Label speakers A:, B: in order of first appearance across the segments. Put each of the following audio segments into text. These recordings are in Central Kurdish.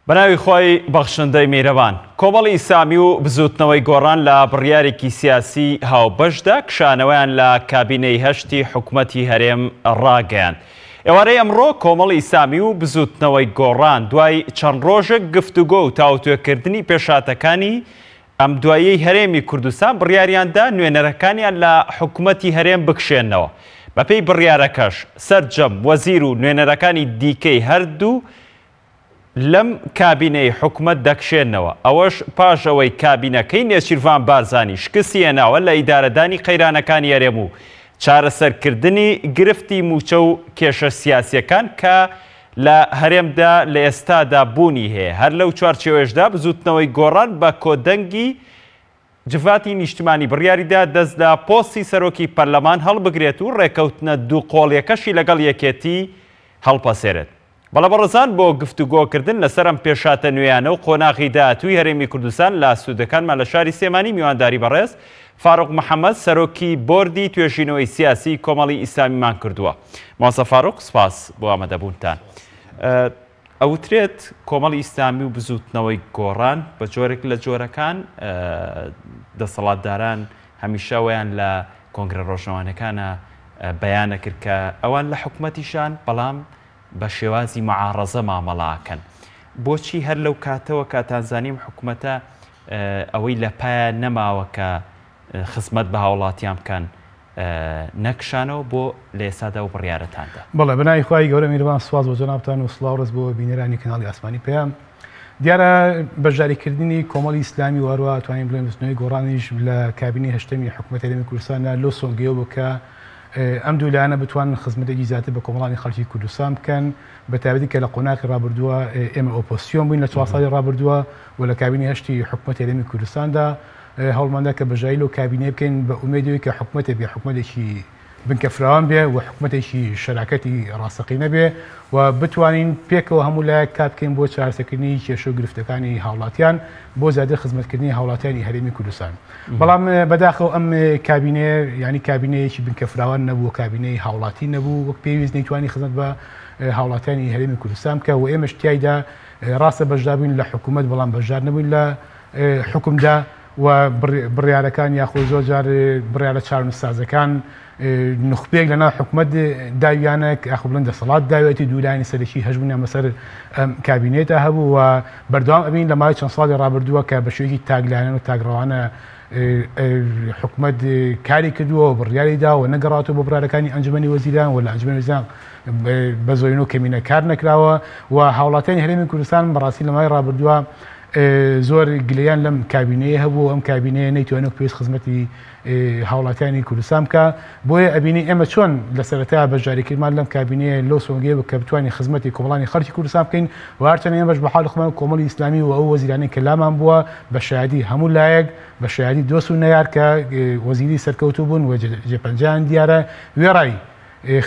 A: بەناوی خۆی بەخشندەی میرەبان کۆمەڵی ئیسلامی و بزوتنەوەی گۆڕان لە بڕیارێکی سیاسی هاوبەشدا کشانەوەیان لە کابینەی هەشتی حکوومەتی هەرێم ڕاگەیاند. ئێوارەی ئەمڕۆ کۆمەڵی ئیسلامی و بزوتنەوەی گۆڕان دوای چەند ڕۆژێک گفتوگۆ و تاوتوێکردنی پێشاتەکانی ئەم دوایەی هەرێمی کوردستان بڕیاریاندا نوێنەرەکانیان لە حکوومەتی هەرێم بکشێنەوە. بەپێی بڕیارەکەش سەرجەم وەزیر و نوێنەرەکانی دیکەی هەردوو لەم کابینەی حکوومەت دەکشێنەوە. ئەوەش پاش ئەوەی کابینەکەی نێچیروان بارزانی شکستی هێناوە لە ئیدارەدانی قەیرانەکانی هەرێم و چارەسەرکردنی گرفتی موچە و کێشە سیاسیەکان کە لە هەرێمدا لە ئێستادا بوونی هەیە. هەر لەو چوارچێوەشدا بزوتنەوەی گۆڕان بە کۆدەنگی جڤاتی نیشتمانی بڕیاریدا دەست لە پۆستی سەرۆکی پەرلەمان هەڵبگرێت و ڕێکەوتنە دوو قۆڵیەکەشی لەگەڵ یەکێتی هەڵپەسێرێت. بەڵام بەڕێزان بۆ گفتوگۆکردن لەسەر ئەم پێشاتە نوێیانە و قۆناغی داهاتووی هەرێمی کوردستان لە سوودەکانمان لە شاری سێمانی میوانداری بەڕێز فاروق محەممەد سەرۆکی بۆردی توێژینەوەی سیاسی کۆمەڵی ئیسلامیمان کردووە. ماسە فاروق سپاس بۆ ئامادەبوونتان. ئەوترێت کۆمەڵی ئیسلامی و بزوتنەوەی گۆڕان بە جۆرێک لە جۆرەکان دەسەڵاتداران هەمیشە ویان لە کۆنگرە ڕۆژنەوانەکانە بەیانە کرد کە ئەوان لە حکوومەتیشان بەڵام بە شێوازی معارەزە مامەڵاکەن. بۆچی هەر لەو کاتەوە کاتانزانیم حکوومەتە ئەوەی لە پایە نەماوە کە خزمەت بە هاوڵاتیان بکەن نەکشانەوە بۆ لە ئێستادا و بڕیارەتاندا؟
B: بەڵێ بەناوی خوای گەورە میرەبان سواز بۆ جەنابتان و سڵاو ڕێز بۆ بینەرانی کەناڵی ئاسمانی پێیان. دیارە بەشداریکردنی کۆمەڵی ئیسلامی و هەروە توانین بڵێن بزوتنەوەی گۆڕانیش لە کابینەی هەشتەمی حکوومەتی هەرێمی کوردستاندا لۆ سۆنگەیەوە بوو کە ئەم دوو لایەنە بتوانن خزمەتێکی زیاتر بە کۆمەڵانی خەڵکی کوردستان بکەن، بە تایبەتی کە لە قۆناغی ڕابردووە ئێمە ئۆپۆزسیۆن بووین لە 4 ساڵی ڕابردووە و لە کابینەی هەشتی حکوومەتی هەرێمی کوردستاندا هەوڵماندا کە بەژایی لەو کابینەی بکەین بە ئومێدەوەی کە حکوومەتێک بێ حکوومەتێکی بنکەفراوان بێ و حکوومەتێکی شەراکەتی ڕاستەقینە بێ و بتوانین پێکەوە هەموو لایەک کار بکەین بۆ چارەسەرکردنی کێشە و گرفتەکانی هاوڵاتیان بۆ زیاتر خزمەتکردنی هاوڵاتیانی هەرێمی کوردستان. بەڵام بەداخەوە ئەم کابینێ ینی کابینەیەکی بنکەفراوان نەبوو، کابینەی هاوڵاتی نەبوو، وەک پێویست نەیتوانی خزمەت بە هاوڵاتیانی هەرێمی کوردستان بکە و ئێمەش تیایدا ڕاستە بەشدار بووین لە حکوومەت بەڵام بەشدار نەبووین لە حکومدا و بڕیارەکان یاخۆ زۆر جار بڕیارە چارەسازەکان نخبەیەک لەناو حکوومەت داویانە یاخۆ بڵێن دەسەڵات داوێتی دوولایانی سەرەکی هەژبوونیان بەسەر کابینێتە هەبوو و بەردەوام ئەبین لە ماوەی چەند ساڵی ڕابردووە کە بە شێوەیەکی تاگلایەنە و تاگڕەوانە حکوومەت کاری کردووە و بڕیاریدا و نەگەڕاتەوە بۆ بڕیارەکانی ئەنجومەنی وەزیران و لە ئەنجومەنی وەزیران بە زۆرینەوە کەمینە کار نەکراوە و هاوڵاتیانی هەرێمی کوردستان بەڕاستی لە ماوەی ڕابردووە زۆر گلەیان لەم کابینەیە هەبوو. ئەم کابینەیە نەیتوانێت پێویست خزمەتی هاوڵاتیانی کوردستان بکە، بۆیە ئەبینی ئێمە چۆن لە سەرەتا بەشداریکردمان لەم کابینەیە لەو سۆنگەیە کە بتوانین خزمەتی کۆمەڵانی خەڵکی کوردستان بکەین و هەرچەندە ئێمەش بە حاڵ خۆمان کۆمەڵی ئیسلامی و ئەو وەزیرانەی کە لامان بووە بە شایەتی هەموو لایەک بە شایەتی دۆست و نەیار کە وەزیری سەرکەوتوو بوون و جێپەنجیان دیارە وێڕای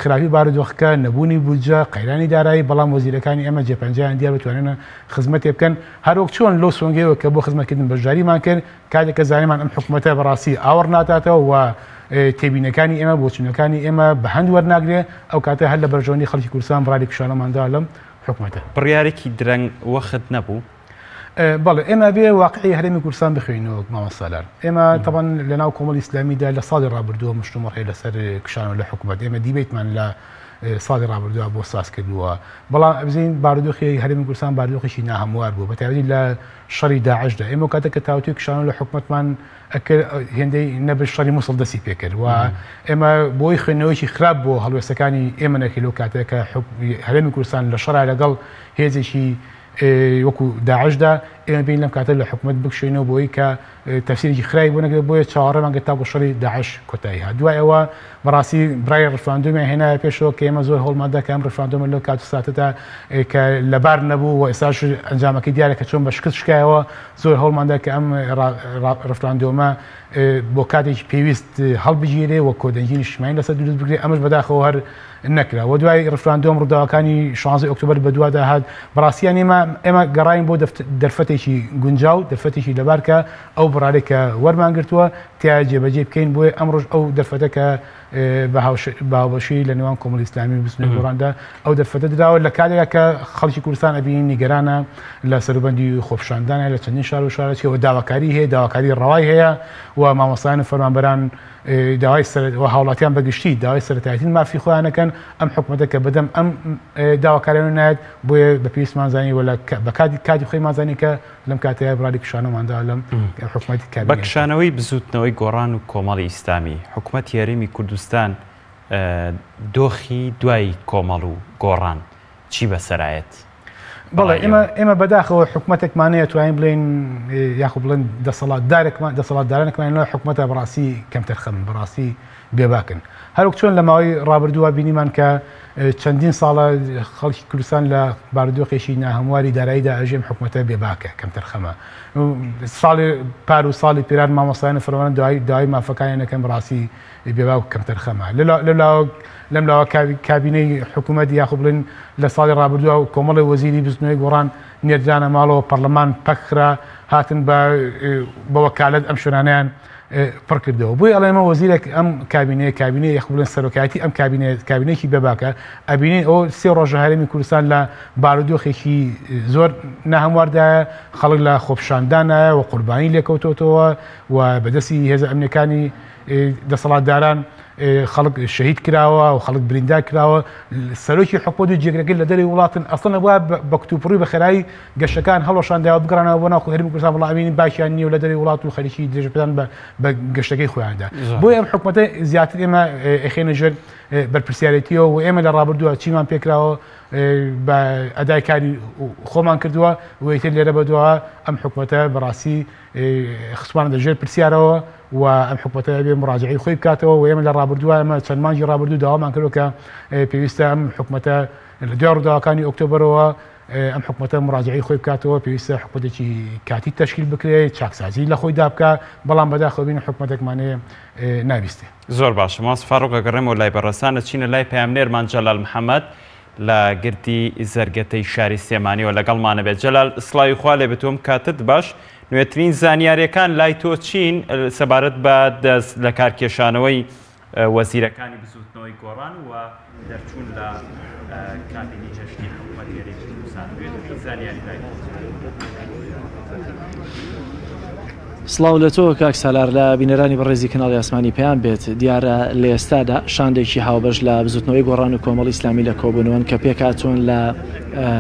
B: خراپی بارودۆخەکە نەبوونی بودجە قەیرانی دارایی، بەڵام وەزیرەکانی ئەمە جێپەنجیان دیار بتوانێنە خزمەتێ بکەن هەروەک چۆن لەو سۆنگەیەوە کە بۆ خزمەتکردن بەشداریمان کرد کاتێک کە زانیمان ئەم حکوومەتە بەڕاستی ئاوەڕ ناتاتەوە و تێبینەکانی ئێمە بۆچوونەکانی ئێمە بە هەند وەرناگرێ ئەو کاتە هەر لە بەرژەوەندی خەڵکی کوردستان بڕاری پیشانەماندا لەم حکوومەتە.
A: بڕیارێکی درەنگ وەخت نەبوو؟
B: بەڵێ ئێمە بێ واقعی هەرێمی کوردستان بخوێنەوە ماوە سالار. ئێمە تەبەن لەناو کۆمەڵی ئیسلامیدا لە ساڵی ڕابردووە مشتومڕێ لەسەر کشانەوە لە حکوومەت ئێمە دیبێتمان لە ساڵی ڕابردووە بۆ ساز کردووە، بەڵام ئەبزین بارودۆخی هەرێمی کوردستان بارودۆخێکی ناهەموار بوو بەتایبەتی لە شەڕی داعشدا. ئێمە کاتێک کە تاوتوی کشانەوە لە حکوومەتمان هێندەی نەبێ شەڕی مووسڵ دەستی پێکرد و ئێمە بۆی خوێندنەوەیکی خراپ بۆ هەڵوێستەکانی ئێمە نەکەلەوە کاتێک کە هەرێمی کوردستان لە شەڕا لەگەڵ هێزێکی وەکو داعشدا ئێمە بین لەم کاتە لە حکوومەت بکشێنەوە بۆی کە تەفسیرێکی خراپی بۆ نەکرێت بۆیە چاوەڕێمانگە تا بۆ شەڕی داعش کۆتایی هات. دوای ئەوە بەڕاستی برای ڕفراندۆمیان هێنایە پێشەوە کە ئێمە زۆر هەوڵماندا کە ئەم ڕفراندۆمە لەو کات و ساتەدا کە لەبار نەبوو و ئێستاش ئەنجامەکەی دیارە کە چۆن بە شکست شکایەوە زۆر هەوڵماندا کە ئەم ڕفراندۆمە بۆ کاتێکی پێویست هەڵبگیرێ و کۆدەنگی نیشتیمانی لەسەر دروست بکرێت. ئەمەش بەداخەوە هەر نەکرا و دوای ڕفراندۆم ڕووداوەکانی 16 ئۆکتۆبر بە دوادا هات بەڕاستیان ئێمە گەڕاین بۆ دەرفەتێکی گونجاو دەرفەتێکی لەبارکە ئەو بڕارێکە وەرمانگرتووە تیا جێبەجێ بکەین بۆیە ئەمڕۆژ ئەو دەرفەتەکە باوبەشی لە نێوان کۆمەڵی ئیسلامی و بستنەوەی گۆڕاندا ئەو دەرفەتە دراوە لە کاتێکا کە خەڵکی کوردستان ئەبینین نیگەرانە لە سەروبەندی خۆپیشاندانە لە چەندین شار و شارەکەوە داواکاری هەیە داواکاری ڕەوای هەیە و مامۆستایان و فەرمانبەران داوای هاوڵاتیان بەگشتی داوای سەرەتایەتی مافی خۆیانەکەن ئەم حکوومەتە کە بەدەم ئەم داواکاریان نایەت بۆیە بە پێویستمانزانی و بە کاتی خۆی مازانی کە لەم کاتەیە بڕادی پیشانەماندا لەم حکوومەتی کابینێ
A: بە کشانەوەی بزوتنەوەی گۆڕان و کۆمەڵی ئیسلامی حکوومەتی هەرێمی کوردستان دۆخی دوای کۆمەڵ و گۆڕان چی بەسەرایەت؟
B: بەڵێ ئێمە بەداخەوە حکوومەتێکمانەیە توانین بڵێن یاخو بڵێن دەسەڵاتدارانێکمان لە حکوومەتە بەڕاستی کەمتەرخەم بەڕاستی بێباکن هەروک چۆن لە ماوەی ڕابردووە بینیمان کە چەندین ساڵە خەڵکی کوردستان لە باردۆخێکی ناهەمواری داراییدا ئەژێم حکوومەتە بێباکە کەمتەرخەمە ساڵی پار و ساڵی پیران مامۆستایان فەرمان دوای مافەکانیانەکەم بەڕاستی بێباک کەمتەرخەمە لەم لاوە کابینەی حکوومەت یاخو بڵێن لە ساڵی ڕابردووە و کۆمەڵی وەزیری بزنەوەی گۆڕان نێردرانە ماڵەوە پەرلەمان پەکخرا هاتن بە وەکالەت ئەم شوێنانیان پڕ کردەوە بۆی ئەڵێمە وەزیرێک ئەم کابینەیە یاخو بڵێن سەرۆکایەتی ئەم کابینەیەکی بێباکە ئەبینێ ئەو 3 ڕۆژە هەرێمی کوردستان لە بارودۆخێکی زۆر ناهەمواردایە خەڵک لە خۆپیشاندانایە و قوربانی لێکەوتۆتەوە و بەدەستی هێزە ئەمنیەکانی دەسەڵاتداران خەڵک شەهید کراوە و خەڵک بریندار کراوە سەرۆکی حکومەت و جێگرەکە لە دەری وڵاتن ئەسڵە وایە بە کتوپڕی بە خێرایی گەشتەکان هەڵۆشانداوە بگەڕانەوە بۆ ناو هەرێمی کوردستان بەڵام ئەبینین باشیان نییە و لە دەری وڵات و خەریکی درێژەپێدان بە گەشتەکەی خۆیاندا بۆی ئەم حکومەتە زیاتر ئێمە ئەخێنە ژێر بەرپرسیارەتیەوە و ئێمە لە ڕابردووە چیمان پێکراوە بە ئەدای کاری خۆمان کردووە و ئیتر لێرە بەدووە ئەم حکومەتە بەڕاستی خستوانە دەژێر پرسیارەوە و ئەم حکومەتە بێ مراجعی خۆی بکاتەوە و ئێمە لە ڕابردووە ئەمە چەند مانگی ڕابردوو داوامان کردو کە پێویستە ئەم حکومەتە لە دوای ڕووداوەکانی ئۆکتۆبرەوە ئەم حکومەتە مراجعی خۆی بکاتەوە پێویستە حکومەتێکی کاتی تەشکیل بکرێت چاکسازی لە خۆی دابکە بەڵام بەداخەوە بین حکومەتێکمانەیە نابیستێ.
A: زۆر باشە ماس فاڕۆق ئەگەڕێمەوە لای بەڕێسانە چینە لای پەیامنێرمان جەلال محەممەد لە گردی زەرگەتەی شاری سێمانیەوە لەگەڵمانە بێت جەلال سڵاوی خوا لێ بتۆم کاتت باش نوێترین زانیاریەکان لای تۆ چین سەبارەت بە دەست لە کارکێشانەوەی وەزیرەکانی بزوتنەوەی گۆڕان و دەرچوون لە کابینی هەشتی حکوومەتی هەرێمی کوردستان نوێترین زانیاری لای
C: سڵاو لە تۆ کاک سالار لە بینەرانی بەڕێزی کەناڵی ئاسمانی پێیان بێت دیارە لە ئێستادا شاندێکی هاوبەش لە بزوتنەوەی گۆڕان و کۆمەڵی ئیسلامی لە کۆبوونەوەن کە پێکاتۆن لە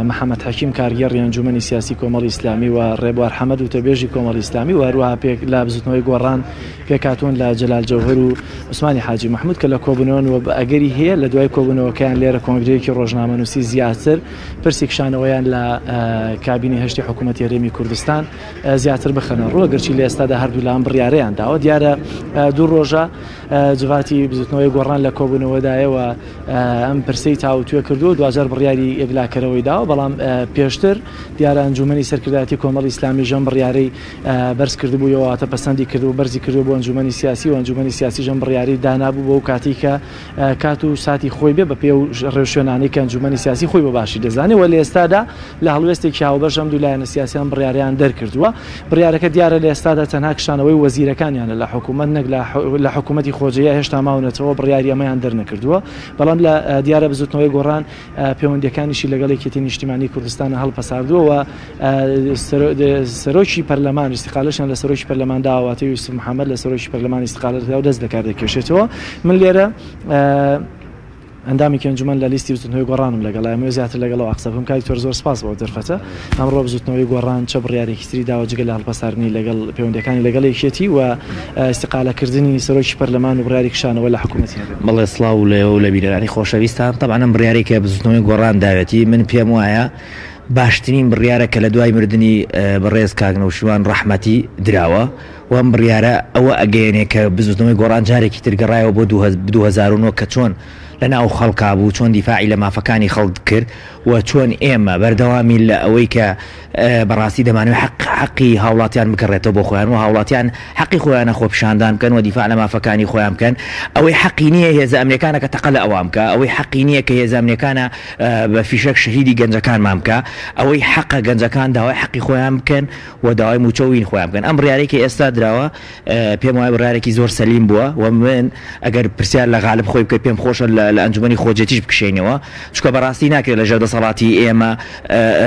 C: محەممەد حەکیم کارگەڕی ئەنجومەنی سیاسی کۆمەڵی ئیسلامی و ڕێبوار حەمەد و تەبێژی کۆمەڵی ئیسلامی و هەروەها لە بزوتنەوەی گۆڕان پێکاتۆن لە جەلال جەوهەر و عوسمانی حاجی محمود کە لە کۆبوونەوەن و ئەگەری هەیە لە دوای کۆبوونەوەکەیان لێرە کۆنگرەیەکی ڕۆژنامەنووسی زیاتر پرسی کشانەوەیان لە کابینی هەشتی حکوومەتی هەرێمی کوردستان زیاتر بخەنە ڕوو گەرچی لە ئێستادا هەردوو لام بڕیارەیان داوە دیارە دوو ڕۆژە جواتی بزوتنەوەی گۆڕان لە کۆبوونەوەدایەوە ئەم پرسەی تاوتوێ کردو دوجار بڕیاری ئێگلاکەرەوەی داوە بەڵام پێشتر دیارە ئەنجومەنی سەرکردایەتی کۆمەڵی ئیسلامی ژەم بڕیارەی بەرز کردبوویەوە تە پەسەندی کرد و بەرزی کردو بۆ ئەنجومەنی سیاسی و ئەنجومەنی سیاسی ژەم بڕیاری دانابوو بۆ کاتی کە کات و ساتی خۆی بێ بە پێ و ڕێوشێنانەی کە ئەنجومەنی سیاسی خۆی بە باشی دەزانێ و لە ئێستادا لە هەڵوێستێکی هاوبەش ئەم دوو لایەنە سیاسیان بڕیاریان دەرکردووە بڕیارەکە دیارە لە ئێستادا تەنها کشانەوەی وەزیرەکانیانە لە حکوومەت نەک لە حکوومەتی خۆجەیە هێشتا ماونەتەوە بڕیاری ئەمەیان دەرنەکردووە بەڵام لە دیارە بزوتنەوەی گۆڕان پەیوەندیەکانیشی لەگەڵ یەکێتی نیشتیمانی کوردستانە هەڵپەساردووە سەرۆکی پەرلەمان استیقالەشیان لە سەرۆکی پەرلەمان داواتەی یوسف محەممەد لە سەرۆکی پەرلەمان استیقالەتدا و دەست لەکار دەکێشێتەوە من لێرە ئەندامی ئەنجومەن لە لیستی بزوتنەوەی گۆڕانم لەگەڵ ئەمە زیاتر لەگەڵەوە ئەقسەم کاتی تۆر زۆر سپاس بۆ دەرفەتە ئەمڕۆ بزوتنەوەی گۆڕان چە بڕیارێکی تری داوە جگە لە هەڵپەساردنی لەگەڵ پەیوەندیەکانی لەگەڵ یەکێتی و استیقالەکردنی سەرۆکی پەرلەمان و بڕیاری کشانەوە لە حکوومەتی
D: بەڵێ سڵاو لە بیرەرانی خۆشەویستان طبعا ئەم بڕیارێکە بزوتنەوەی گۆڕان داوێتی من پێم وایە باشترین بڕیارە کە لە دوای مردنی بەڕێز کاگنەوشیوان ڕەحمەتی دراوە و ئەم بڕیارە ئەوە ئەگەیەنێ کە بزوتنەوەی گۆڕان جارێکی ترگەڕایەوە بۆ 2009 کە چۆن لەناو خەڵکا بوو چۆن دیفاعی لە مافەکانی خەڵک کرد و چۆن ئێمە بەردەوامی لە ئەوەی کە بەڕاستی دەمانوێت حەقی هاوڵاتیان بکڕێتەوە بۆ خۆیان و هاوڵاتیان حەقی خۆیانە خۆپیشاندان بکەن و دیفاع لە مافەکانی خۆیان بکەن ئەوەی حەقی نییە هێزە ئەمریکانە کە تەقە لە ئەوام بکە ئەوەی حەقی نییە کە هێزە ئەمریکانە بە فیشەک شەهیدی گەنجەکانمان بکە ئەوەی حەقە گەنجەکان داوای حەقی خۆیان بکەن و داوای موچەوین خۆیان بکەن ئەم ڕیارێکی ئێستا درراوە پێم وایە بڕارێکی زۆر سەلیم بووە و من ئەگەر پرسیار لە غالب خۆی بکە پێم خۆشە لە ئەنجومەنی خۆجێتیش بکشێنەوە چکە بەڕاستی ناکرێت لە ژێردەسەڵاتی ئێمە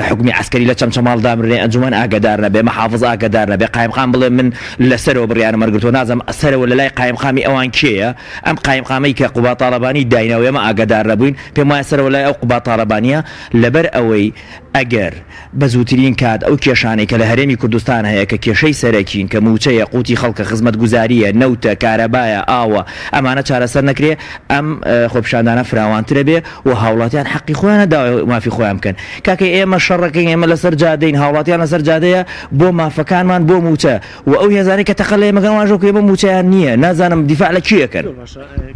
D: حکومی عسکەری لە چەمچەماڵ دامرێ ئەنجومەن ئاگادار نەبێ مەحافظ ئاگادار نەبێ قایمقام بڵێ من لەسەرەوە بڕیارە مەرگرتۆ نازم سەرەوە لە لای قایمقامی ئەوان کێیە ئەم قایمقامەی کە قوبا تاڵەبانی داینەوە ئێمە ئاگادار نەبووین پێم وایە سەرەوە لای ئەو قوبا تاڵەبانیە لەبەر ئەوەی ئەگەر بە زووترین کات ئەو کێشانەی کە لە هەرێمی کوردستان هەیە کە کێشەی سەرەکین کە موچەیە قوتی خەڵکە خزمەت گوزاریە نەوتە کارەبایە ئاوە ئەمانە چارەسەر نەکرێ ئەم خۆپیشاندانە فراوانترە بێ و هاوڵاتیان حەقی خۆیانە داوای مافی خۆیان بکەن کاکە ئێمە شەڕەکەین ئێمە لەسەر جادەین هاوڵاتیان لەسەر جادەیە بۆ مافەکانمان بۆ موچە و ئەو هێزانەی کە تەقە لە ئێمەگەن واژۆ کە ئێمە موچەیان نییە نازانم دیفاع لە کێیەکەن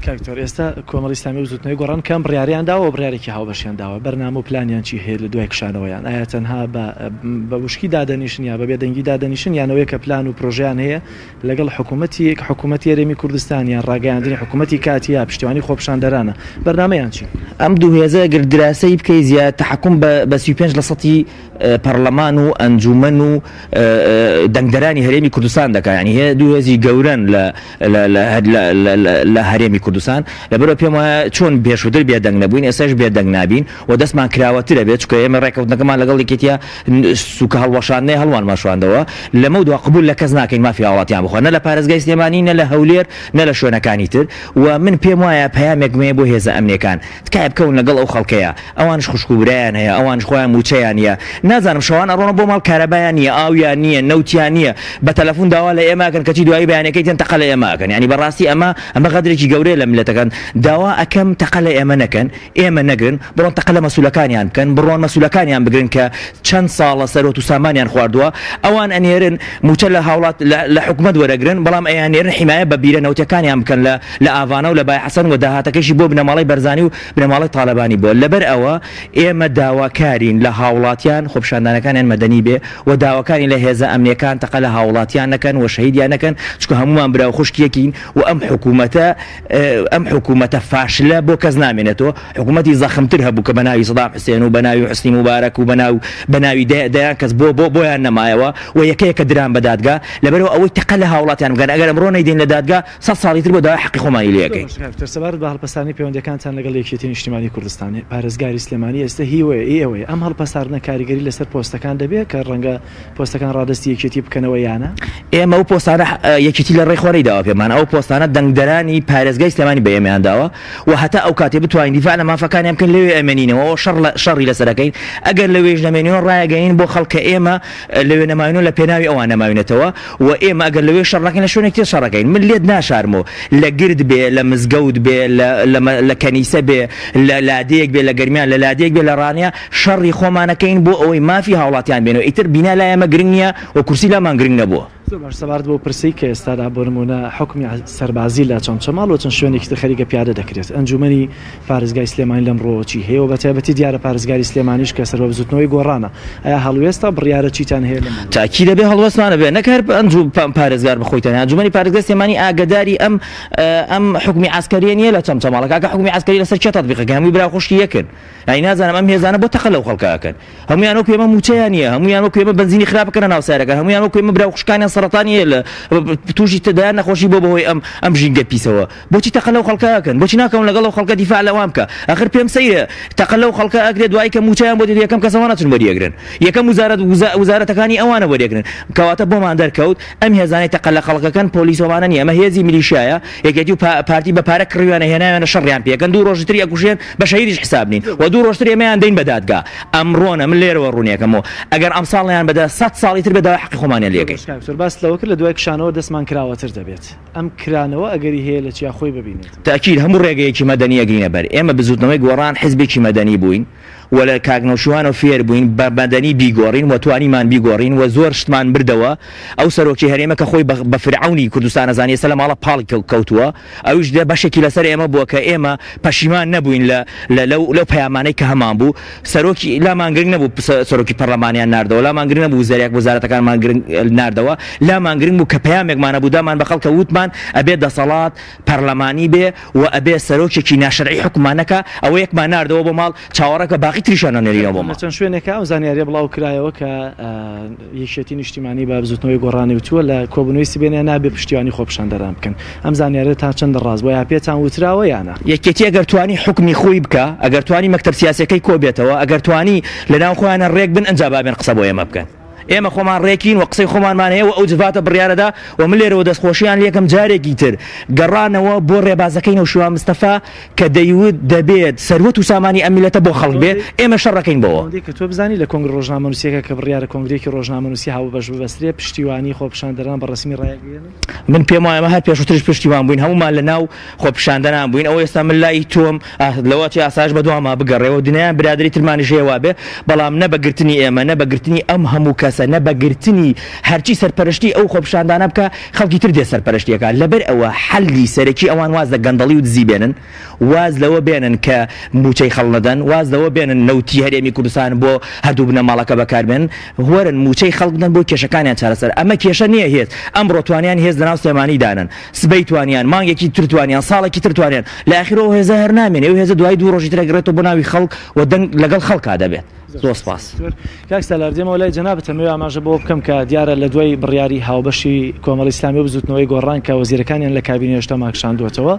C: کاکتۆر ئێستا کۆمەڵی ئیسلامی و زوتنەوەی گۆڕان کەم بڕیاریان داوە بڕیارێکی هاوبەشیان داوە بەرنامە و پلانیان چی هەیە لە دوای کشانەوەیان ئایا تەنها بە وشکی دادەنیشن یا بە بێدەنگی دادەنیشن یانەوەی کە پلان و پرۆژیان هەیە لەگەڵ حکوومەتی هەرێمی کوردستانیان ڕاگەیاندنی حکوومەتی کاتیە پشتیوانی خۆپیشاندەرانە بەرنامەیان چی
D: ئەم دوو هێزە گەر دراسی بکەی زیاد تحکم بە 35% پەرلەمان و ئەنجومەن و دەنگدەرانی هەرێمی کوردستان دەکات ینی هەیە دوو هێزی گەورن لە هەرێمی کوردستان لەبەرەوە پێم وایە چۆن بێشودر بێدەنگ نەبووین ئێستاش بێدەنگ نابین و دەستمان کراوەترە بێت چکە ئێمە ڕێکەوتنەکەمان لەگەڵ یەکێتیە سوکە هەڵوەشاندنەی هەڵوان ماشواندەوە لەمە دووە قبول لە کەس ناکەین مافی هاوڵاتیان بخۆن نە لە پارێزگای سلێمانی نە لە هەولێر نە لە شوێنەکانی تر و من پێم وایە پەیامێک مێ بۆ هێزە ئەمنیەکان تکایە بکەون لەگەڵ ئەو خەڵکەیە ئەوانش خوشکوبرایان هەیە ئەوانش خۆیان موچەیان نیە نازانم شەوان ئەڕۆنە بۆ ماڵ کارەبایان نییە ئاویان نییە نەوتیان نییە بە تەلەفۆن داوا لە ئێماکەن کەچی دوایی بەیانەکەی تێن تەقە لە ئێماکەن ینی بەڕاستی ئەمە غەدرێکی گەورەیە لە ملەتەکان داوا ئەکەم تەقە لە ئێمە نەکەن ئێمە نەگرن بڕۆن تەقە لە مەسوولەکانیان بکەن بڕۆن مەسوولەکانیان بگرن کە چەند ساڵە سەرۆت و سامانیان خواردووە ئەوان ئەنێرن موچە لە هاوڵات لە حکومەت وەرەگرن بەڵام ئەیانێرن حیمایە بە بیرە نەوتەکانیان بکەن لە ئاوانە و لە بای حەسەن و داهاتەکەشی بۆ بنەماڵی بەرزانی و بنەماڵی تاالبانی بۆ لەبەر ئەوە ئێمە داواکارین لە هاوڵاتیان خۆپیشاندانەکانیان مەدەنی بێ و داواکاری لە هێزە ئەمنیەکان تەقە لە هاوڵاتیان نەکەن و شەهیدیان نەکەن چکە هەمومان براو خوشکیەکین و ئەم حکوومەتە فاشلە بۆ کەس نامێنێتەوە حکوومەتی زەخمتر هەبوو کە بەناوی سەدام حوسێن و بەناوی حوسنی مبارەک و بەناوی دەیان کەس بۆیان نەمایەوە و یەکەیەکە دران بە دادگا لەبەرەوە ئەوەی تەقە لە هاوڵاتیان بگەن ئەگەر ئەمڕۆ نەیدێن لە دادگا 100 ساڵی تر بۆ داوای حەقی خۆمانی لێەکەین
C: سەبارەت بە هەڵپەساندنی پەیوەندیەکانتان لەگەڵ یەکێتی نیشتیمانی کوردستان پارێزگاری سلێمانی ئێستا هیوەیە ئەم هەڵپەساردنە کاریگەری لەسەر پۆستەکان دەبێت کە ڕەنگە پۆستەکان ڕادستی یەکێتی بکەنەوە یانە
D: ئێمە ئەو پۆستانە یەکێتی لە ڕێخوەری داوە پێمان ئەو پۆستانە دەنگدەرانی پارێزگای سلێمانی بە ئێمەیان داوە و هەتا ئەو کاتێ بتوانین دیفاع لە مافەکانیان بکەن لەوێ ئەمێنینەوە شەڕی لەسەرەکەین ئەگەر لەوێژ نەمێنینەوە ڕایەگەین بۆ خەڵکە ئێمە لەوێ نەماوینەوە لە پێناوی ئەوان نەماوینێتەوە و ئێمە ئەگەر لەوێ شەڕەکەین لە شوێنێک تر شەڕەکەین من لێت ناشارمەوە لە گرد بێ لە مزگەوت بێ لە کەنیسە بێ لە لادەیەک بێ لە گەرمیان لە لادەیەک بێ لە ڕانیا شەڕی خۆمانەکەین بۆ ئەوەی مافی هاوڵاتیان بێنەوە ئیتر بینا لای ئێمە گرنگ نییە و کورسی لامان گرنگ نەبووە
C: باش سەبارەت بۆ پرسی کە ئێستادا بۆ نمونە حکمی سەربازی لە چەمچەماڵ و چەند شوێنێکی تر خەریکە پیادە دەکرێت ئەنجومەنی پارێزگای سلێمانی لەمڕۆ چی هەیە و بە تایبەتی دیارە پارێزگاری سلێمانیش کە سەرۆ بزوتنەوەی گۆڕانە ئایا هەڵوێستا بڕیارە چیتان هەیە لەمە
D: تاکی دەبێ هەڵوەستمانە بێ نەکار پارێزگار بخۆیتەوە ئەنجومەنی پارێزگای سلێمانی ئاگداری ئەم حکمی عسکەریە نیە لە چەمچەماڵ کاکە حکمی عسکەری لەسەر چێ تەطبیقەکە هەمووی برا خوشکی یەکن ئەی نازانم ئەم هێزانە بۆ تەقە لەو خەڵکەکەن هەمویان وەکو ئێمە موچەیان نییە هەمویان وەکو ئێمە بنزینی خراپەکەن ناو سارەکە هەمویان وەکو ئێمە برا خوشکانیان سەرەتانیە لە تووشی تدایان نەخۆشی بۆ بەهۆی ئەم ژینگە پیسەوە بۆچی تەقە لەو خەڵکەکەن بۆچی ناکەون لەگەڵ ئەو خەڵکە دیفاع لەوام بکە ئاخر پێم سەیرە تەقە لەو خەڵکە ئەگرێت دوای کە موچەیان بۆ یەکەم کەسەوە نەچن وەریەگرن یەکەم وزارەتەکانی ئەوانە وەریەگرن کەواتە بۆمان دەرکەوت ئەم هێزانەی تەقە لە خەڵکەکەن پۆلیسۆمانە نیە ئەمە هێزی میلیشایە یەکێتی و پارتی بە پارە کڕیوانە هێناوێنە شەڕیان پێکەن دوو ڕۆژتری ئەکوژێن بە شەهیدیش حساب نین و دوو ڕۆژتر ئێمەیان دەین بە دادگا ئەمڕۆنە من لێرەوە ڕوونیەکەمەوە ئەگەر ئەم ساڵیان بەدا 100 ساڵی تر بەداوای حەقی خۆمانیان لێەکەین
C: باس لەوە کرد لە دوای کشانەوە دەستمان کراوەتر دەبێت ئەم کرانەوە ئەگەری هەیە لە چیا خۆی ببینێت
D: تاکید هەموو ڕێگەیەکی مەدەنی ئەگرینە بەر ئێمە بزوتنەوەی گۆڕان حیزبێکی مەدەنی بووین و لە کاکنەوشوانە فێر بووین بە بەدەنی بیگۆڕین و توانیمان بیگۆڕین و زۆر شتمان بردەوە ئەو سەرۆکی هەرێمە کە خۆی بە فرعونی کوردستان ئەزانێ سە لە ماڵە پاڵی کەوتووە ئەوش دێ بەشێکی لەسەر ئێمە بووە کە ئێمە پەشیمان نەبووین لەو پەیامانەی کە هەمان بوو سەرۆکی لامانگرنگ نەبوو سەرۆکی پەرلەمانیان ناردەوە لامانگرنگ نەبوو وزەرێک وەزارەتەکانمان ناردەوە لامانگرنگ بوو کە پەیامێکمانە بوو دامان بە خەڵکە وتمان ئەبێ دەسەڵات پەرلەمانی بێ و ئەبێ سەرۆکێکی ناشەرعی حکومانەکە ئەوە یەکمان ناردەوە بۆ ماڵ چاوەڕەکە باقی تریشانە نێریەوە بۆ ماڵ
C: چەند شوێنێکە ئەو زانیاریە بڵاو کرایەوە کە یەکێتی نیشتیمانی بە بزوتنەوەی گۆڕانی وتووە لە کۆبوونەوەی سبێنە نابێ پشتیوانی خۆپشاندەران بکەن ئەم زانیارە تا چەندە ڕاست بۆ یا پێتان وتراوە یانە
D: یەکێتی ئەگەر توانی حکمی خۆی بکە ئەگەر توانی مەکتەب سیاسەکەی کۆ بێتەوە ئەگەر توانی لەناو خۆیانە ڕێک بن ئەنجا بابێن قسە بۆ ئێمە بکەن ئێمە خۆمان ڕێکین و قسەی خۆمانمان هەیە و ئەو جواتە بڕیارەدا و من لێرەوە دەستخۆشییان یەکەم جارێکی تر گەڕانەوە بۆ ڕێبازەکەی نەوشیوان مستەفا کە دەیوت دەبێت سەروەت و سامانی ئەم میلەتە بۆ خەڵک بێت ئێمە شەڕەکەین بەوە
C: کە تۆ بزانی لە کۆنگرە ڕۆژنامەنووسیەکە کە بڕیارە کۆنگرێکی ڕۆژنامەنووسی هاوبەش ببەسترێ پشتیوانی خۆپشاندەران بە ڕسمی ڕایگەێنن
D: من پێم وایە هەر پێشووترش پشتیوان بووین هەمومان لە ناو خۆپشاندەران بووین ئەوە ئێستا من لای تۆم لەوەتی ئاساژ بە دوامە بگەڕێەوە دنیایان برادری ترمانی ژێوا بێ بەڵام نەبەگرتنی ئێمە نەبەگرتنی ئەم هەموو کەسە نەبەگرتنی هەرچی سەرپەرشتی ئەو خۆپشاندانە بکە خەڵکی تر دێ سەرپەرشتیەکە لەبەر ئەوە حەلی سەرەکی ئەوان واز لە گەندەڵی و دزی بێنن واز لەوە بێنن کە موچەی خەڵ نەدەن واز لەوە بێنن نەوتی هەرێمی کوردستان بۆ هەردوو بنە ماڵەکە بەکاربێن وەرن موچەی خەڵک بدەن بۆ کێشەکانیان چارەسەر ئەمە کێشە نییە هێز ئەمڕۆ توانیان هێز لەناو سلێمانی دانن سبەی توانیان مانگێکی تر توانیان ساڵێکی تر توانیان لە ئاخرەوە هێزە هەر نامێنێ و هێزە دوای دوو ڕۆژی تر ئەگرێتەوە بۆ ناوی خەڵک و دەنگ لەگەڵ خەڵکا دەبێت زۆر سپاس
C: کاک سالار دێمەوە لای جەنابەتە ئەمەوێ ئاماژە بۆ بکەم کە دیارە لە دوای بڕیاری هاوبەشی کۆمەڵی ئیسلامی و بزوتنەوەی گۆڕان کە وەزیرەکانیان لە کابینە هێشتا ماکشاندوێتەوە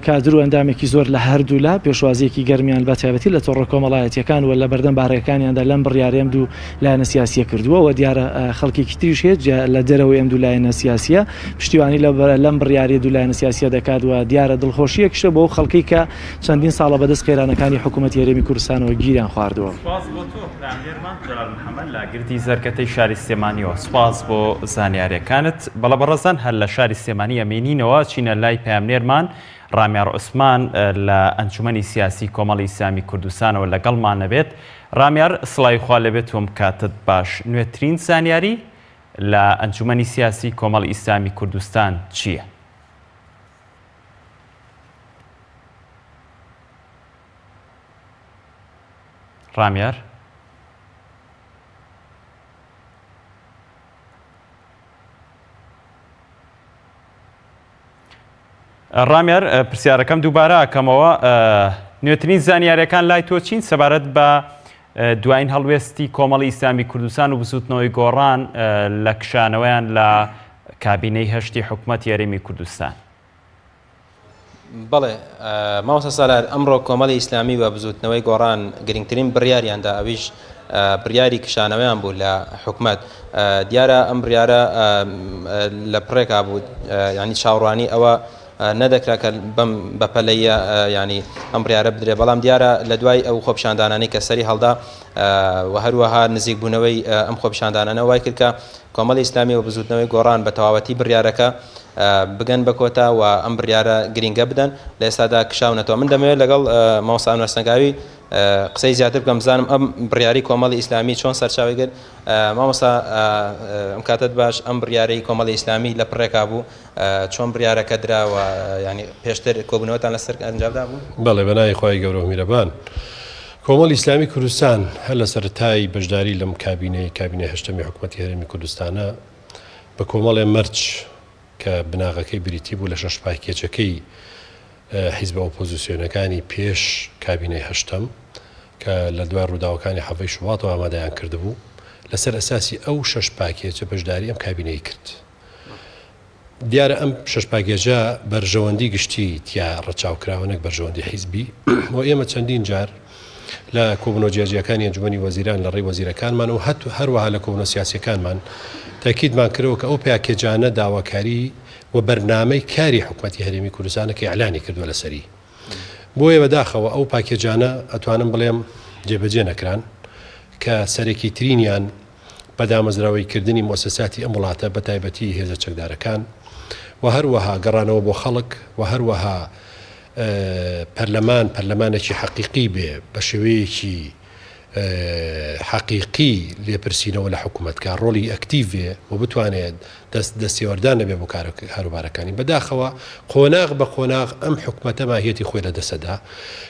C: کادر و ئەندامێکی زۆر لە هەردوو لا پێشوازیەکی گەرمیان بە تایبەتی لە تۆڕە کۆمەڵایەتیەکان و لە بەردەم بارەکانیاندا لەم بڕیارێم دوو لایەنە سیاسیە کردووە و دیارە خەڵکێکی تریش هێت لە دەرەوەی ئەم دوو لایەنە سیاسیە پشتیوانی لەم بڕیاری دوو لایەنە سیاسیە دەکات و دیارە دڵخۆشیەکیشە بۆ خەڵکی کە چەندین ساڵە بەدەست قێرانەکانی حکوومەتی هەرێمی کوردستانەوە گیریان خواردووە.
A: محەممەد لە گردی زەرکەتەی شاری سلێمانیەوە سپاس بۆ زانیاریەکانت بەڵە بەڕەزان هەر لە شاری سلێمانی ئەمێنینەوە چینە لای پامنێرمان ڕامیار عوسمان لە ئەنجومەنی سیاسی کۆمەڵی ئیسلامی کوردستانەوە لەگەڵمان نەبێت ڕامیار سڵای خوا لەبێت وم کاتت باش نوێترین زانیاری لە ئەنجومەنی سیاسی کۆمەڵی ئیسلامی کوردستان چییە؟ ڕامیار ڕامیار پرسیارەکەم دووبارە ئەکەمەوە نوێترین زانیاریەکان لای تۆ چین سەبارەت بە دوایین هەڵوێستی کۆمەڵی ئیسلامی کوردستان و بسووتنەوەی گۆڕان لە کشانەوەیان لە کابینەی هەشتی حکوومەتی هەرێمی کوردستان.
E: بەڵێ مامۆستا سالار ئەمڕۆ کۆمەڵی ئیسلامی و بزوتنەوەی گۆڕان گرنگترین بڕیاریاندا ئەویش بڕیاری کشانەوەیان بوو لە حکوومەت دیارە ئەم بڕیارە لە پڕێکا بوو ینی چاوەڕوانی ئەوە نەدەکرا کە بەم بەپەلەیە ینی ئەم بڕیارە بدرێ بەڵام دیارە لە دوای ئەو خۆپشاندانانەی کە سەری هەڵدا و هەروەها نزیک بوونەوەی ئەم خۆپشاندانانە وای کرد کە کۆمەڵی ئیسلامی و بزوتنەوەی گۆڕان بە تەواوەتی بڕیارەکە بگەن بە کۆتا و ئەم بڕیارە گرینگە بدەن لە ئێستادا کشاونەتەوە من دەمەوێت لەگەڵ مامۆستا ئەنوەرسەنگاوی قسەی زیاتر بکەم بزانم ئەم بڕیاری کۆمەڵی ئیسلامی چۆن سەرچاوی کرد مامۆستا ئەم کاتت باش ئەم بڕیارەی کۆمەڵی ئیسلامی لە پڕێکا بوو چۆن بڕیارەکە دراوە ینی پێشتر کۆبوونەوەتان لەسەر ئەنجامدا بوو؟
F: بەڵێ بەنای خۆی گەورە و میرەبان کۆمەڵی ئیسلامی کوردستان هەر لە سەرەتای بەشداری لەم کابینە هەشتەمی حکوومەتی هەرێمی کوردستانە بە کۆمەڵێ مەرج کە بناغەکەی بریتی بوو لە شەش پاکێچەکەی حیزبە ئۆپۆزیسیۆنەکانی پێش کابینەی هەشتەم کە لە دوای ڕووداوەکانی حەڤەی شوڵاتەوە ئامادەیان کردبوو لەسەر ئەساسی ئەو شەش پاکێچە بەشداری ئەم کابینەی کرد. دیارە ئەم شەش پاکێجە بەرژەوەندی گشتی تیا ڕەچاوکراوەنێک بەرژەوەندی حیزبی و ئێمە چەندین جار لە کۆبوونەوە جیاجیەکانی ئەنجومەنی وەزیران لە ڕێی وەزیرەکانمان و هەروەها لە کۆبوونەوە سیاسیەکانمان تاکیدمان کردەوە کە ئەو پاکێجانە داواکاری و بەرنامەی کاری حکوومەتی هەرێمی کوردستانە کە ئیعلانی کردووە لەسەری بۆیە بەداخەوە ئەو پاکێجانە ئەتوانم بڵێم جێبەجێ نەکران کە سەرێکی ترینیان بەدامەزراوەیکردنی مؤسساتی ئەم وڵاتە بە تایبەتی هێزە چەکدارەکان و هەروەها گەڕانەوە بۆ خەڵک و هەروەها پەرلەمانێکی حەقیقی بێ بە شێوەیەکی حەقیقی لێپرسینەوە لە حکوومەتکە ڕۆلی ئەکتیڤ بێ و بتوانێت دەستێوەردان نەبێ بۆ هەروبارەکانی بەداخەوە قۆناغ بە قۆناغ ئەم حکوومەتە ماهیەتی خۆی لە دەسەدا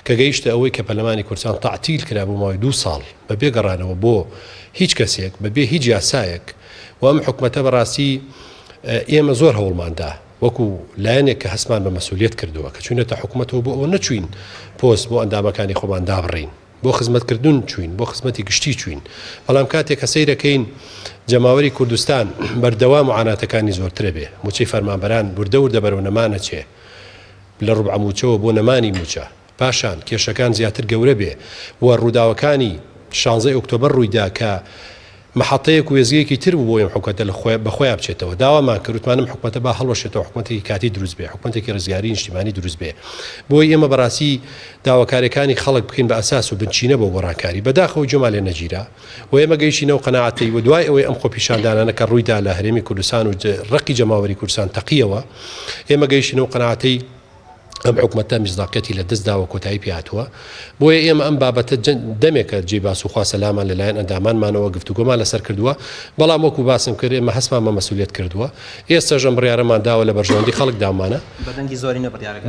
F: کە گەیشتە ئەوەی کە پەرلەمانی کوردستان تەعتیل کرا بۆ ماوەی 2 ساڵ بە بێگەڕانەوە بۆ هیچ کەسێک بەبێ هیچ یاسایەک و ئەم حکوومەتە بەڕاستی ئێمە زۆر هەوڵماندا وەکو لایەنێک کە هەستمان بە مەسئولیت کردووە کە چوونەتە حکوومەتەوە بۆ ئەوە نەچوین پۆست بۆ ئەندامەکانی خۆمان دابڕین بۆ خزمەتکردن چوین بۆ خزمەتی گشتی چوین بەڵام کاتێک کە سەیرەکەین جەماوەری کوردستان بەردەوام معاناتەکانی زۆرترە بێ موچەی فەرمانبەران وردە بەرەو نەمانە چێ لە ڕوبع موچەوە بۆ نەمانی موچە پاشان کێشەکان زیاتر گەورە بێ و ڕووداوەکانی 16 ئۆکتۆبەر ڕوویدا کە محەتەیەک و وێزگەیەکی تر بوو بۆ ئەم حکومەتە بەخۆیان بچێتەوە داوامان کردوتمانم حکومەتە با هەڵوەشێتەوە حکومەتێکی کاتی دروست بێ حکومەتێکی ڕزگاری نیشتیمانی دروست بێ بۆی ئێمە بەڕاستی داواکاریەکانی خەڵک بکەین بە ئەساس و بنچینە بۆ گۆڕانکاری بەداخەوە جۆمالێ نەگیرا و ئێمە گەیشتینەوە قەناعەتی و دوای ئەوەی ئەم خۆپیشاندانانە کە ڕوویدا لە هەرێمی کوردستان و ڕقی جەماوەری کوردستان تەقیەوە ئێمە گەیشتینەوە قەناعەتی ئەم حکومەتە میزداقەتی لە دەستداوە کۆتایی پێهاتووە بۆیە ئێمە ئەم بابەتە دەمێکە جێباس و خوا سەلامان لەلایەن ئەندامانمانەوە گفتوگۆمان لەسەر کردووە بەڵام وەکو باسم کرد ئێمە هەستمان بە مەسئولیت کردووە ئێستاش ئەم بڕیارەمان داوە لە بەرژەوەندی خەڵک دامانە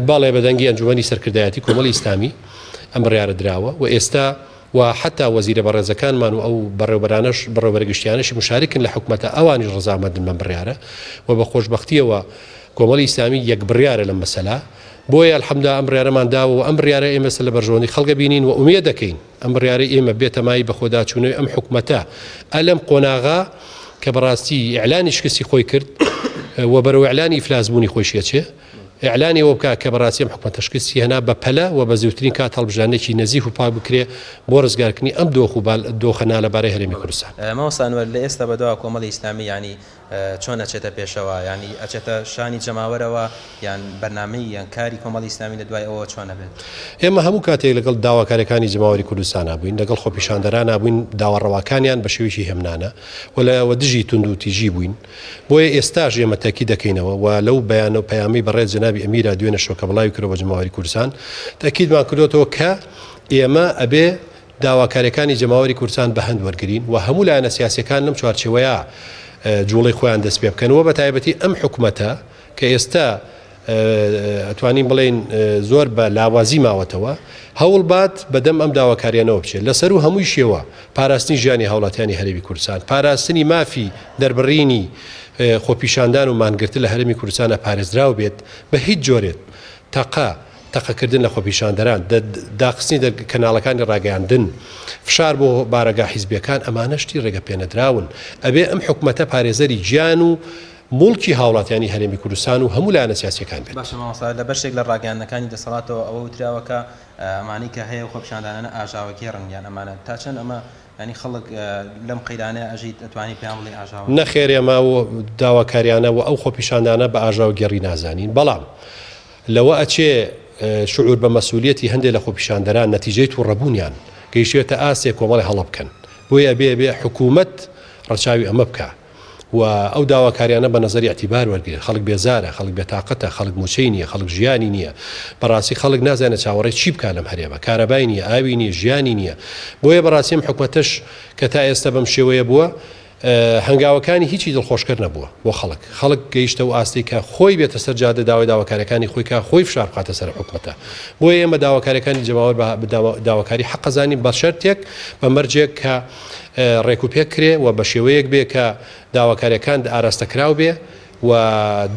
F: بەڵێ بەدەنگی ئەنجومەنی سەرکردایەتی کۆمەڵی ئیسلامی ئەم بڕیارە دراوە و ئێستا و حتا وەزیرە بەڕێزەکانمان و ئەو بەڕێوەبەرانش بەڕێوەبەرگشتیانەشی مشارکن لە حکومەتە ئەوانی ڕزامەندن بەم بڕیارە و بە خۆشبەختیەوە کۆمەڵی ئیسلامی یەک بڕیارە لەم مەسەلا بۆیە الحەمدا ئەم بڕیارەمان داوە و ئەم بڕیارە ئێمە لە بەرژەوەندی خەڵکە بینین و ئومێد دەکەین ئەم بڕیارە ئێمە بێتەمایی بە خۆداچوونەوەی ئەم حکومەتە ئەلەم قۆناغا کە بەڕاستی ئیعلانی شکستی خۆی کرد و بەرەو ئیعلانی ئیفلاسبوونی خۆی شێچێ ئیعلانی ئەوە بکات کە بەڕاستی ئەم حکومەتە شکستی هێنا بە پەلە و بە زووترین کات هەڵبژانێکی نەزیف و پاک بکرێ بۆ ڕزگارکردنی ئەم دۆخەنا لەبارەی هەرێمی کوردستان
E: مامۆستا ئەنوەر لە ئێستا بەدوا کۆمەڵی ئیسلامی ینی چۆن ئەچێتە پێشەوە ینی ئەچێتە شانی جەماوەرەوە یان بەرنامەی یان کاری کۆمەڵی ئیسلامی لە دوای ئەوە چۆنە بێت
F: ئێمە هەموو کاتێک لەگەڵ داواکاریەکانی جەماوەری کوردستان بووین لەگەڵ خۆپیشاندەران بووین داوەڕەواکانیان بە شێوەیەکی هێمنانە و لەوە دژی تونند و تیژی بووین بۆیە ئێستاش ئێمە تاکی دەکەینەوە و لەو بەیانە و پەیامی بەڕێز جەنابی ئەمیرا دوێنە شۆکە بڵاوی کردەوە بە جەماوەری کوردستان تاکیدمان کردوەوە کە ئێمە ئەبێ داواکاریەکانی جەماوەری کوردستان بە هەند وەرگین و هەموو لایەنە سیاسیەکان لەم چوارچێوەیە جوڵی خۆیان دەست پێ بکەنەوە بە تایبەتی ئەم حکومەتە کە ئێستا ئەتوانین بڵێن زۆر بە لاوازی ماوەتەوە هەوڵ بات بەدەم ئەم داواکاریانەوە بچێت لەسەر و هەمووی شێوە پاراستنی ژیانی هاوڵاتیانی هەرێمی کوردستان پاراستنی مافی دەربڕینی خۆپیشاندان و مانگرتن لە هەرێمی کوردستانە پارێزراو بێت بە هیچ جۆرێت تەقەکردن لە خۆپیشاندەران داخستنی کەناڵەکانی ڕاگەیاندن فشار بۆ بارەگا حیزبیەکان ئەمانەشتی ڕێگە پێنەدراون ئەبێ ئەم حکومەتە پارێزەری گیان و مڵکی هاوڵاتیانی هەرێمی کوردستان و هەموو لایەنە سیاسیەکان بێت
E: لە بەشێک لە ڕاگەیاندنەکانی دەسەڵاتەوە ئەوە وتراوەکە ئەمانی کە هەیە خۆپیشاندانە ئاژاوەکێڕن یان ئەمانە تا چەند ئەمە ینی خەڵک لەم قەیدانەیە ئەژیت ئەتوانی پێیان بڵێ ئاژاوە
F: نەخێر ئێمە و داواکاریانە و ئەو خۆپیشاندانە بە ئاژاو گێڕی نازانین بەڵام لەوە ئەچێ شعور بە مەسئولیەتی هەندێک لە خۆپیشاندەران نەتیجەی تووڕەبوونیان گەیشتێتە ئاسێ کۆمەڵی هەڵە بکەن بۆیە بێ حکوومەت ڕەچاوی ئەمە بکە و ئەو داواکاریانە بە نەزەری اعتیبار وەرگێت خەڵک بێزارە خەڵک بێتاقەتە خەڵک موچەی نییە خەڵک ژیانی نییە بەڕاستی خەڵک نازانێت چاوەڕێ چی بکە لەم هەرێمە کارەبای نییە ئاوی نییە ژیانی نییە بۆیە بەڕاستیم حکومەتەش کە تا ئێستا بەم شێوەیە بووە هەنگاوەکانی هیچی دڵخۆشکرد نەبووە بۆ خەڵک گەیشتە و ئاستی کە خۆی بێتە سەر جادە داوای داواکاریەکانی خۆی کا خۆی فشار بخاتە سەر حکومەتە بۆیە ئێمە داواکاریەکانی جەماوەر داواکاری حەقەزانین بە شەرتێک بە مەرجێک کە ڕێکوپێک کرێ و بە شێوەیەک بێ کە داواکاریەکان ئاراستەکراو بێ و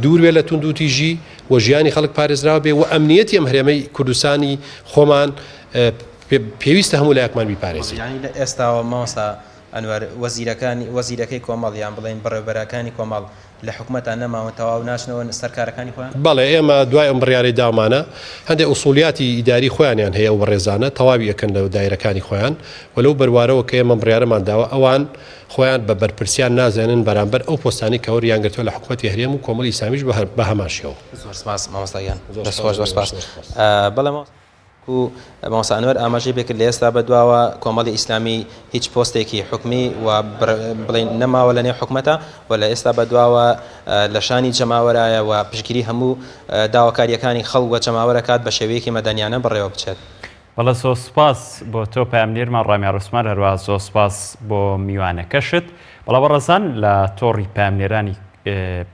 F: دوور بێ لە تونند و تیژی و ژیانی خەڵک پارێزراو بێ و ئەمنیەتی ئەم هەرێمەی کوردستانی خۆمان پێویستە هەموو لایەکمان بیپارێزین
E: لە ئێستاوە مامۆستا ئەنوەر وەزیرەکەی کۆمەڵ یان بڵێن بەڕێوەبەرەکانی کۆمەڵ لە حکومەتان نەماوە تەواو ناچنەوە سەرکارەکانی خۆیان
F: بەڵێ ئێمە دوای ئەم بڕیارەی دامانە هەندێک ئوسولیاتی ئیداری خۆیانیان هەیە و بەڕێزانە تەواوی یەکەن لە دایرەکانی خۆیان وەلەو بەروارەوە کە ئێمە بڕیارەمان داوە ئەوان خۆیان بە بەرپرسیان نازانن بەرامبەر ئەو پۆستانی کە وەریان گرتووە لە حکومەتی هەرێم و کۆمەڵی ئیسلامیش بە هەمان شێوە
E: زۆر سپاس مامۆستایان زۆر سپاس بەڵێ و مامۆستا ئاماژەی بێکرد لە ئێستا بەدواوە کۆمەڵی ئیسلامی هیچ پۆستێکی حکومی و بڵێن نەماوە لە نێو حکومەتە و لە ئێستا بەدواوە لە شانی جەماوەرایە و پشتگیری هەموو داواکاریەکانی خەڵک وە جەماوەرەکات بە شێوەیەکی مەدەنیانە بڕێوە بچێت.
A: بەڵە زۆر سوپاس بۆ تۆ پامنێرمان ڕامی ڕوسمان هەروە زۆر سوپاس بۆ میوانەکەشت. بەڵە بەڕێزان لە تۆڕی پامنێرانی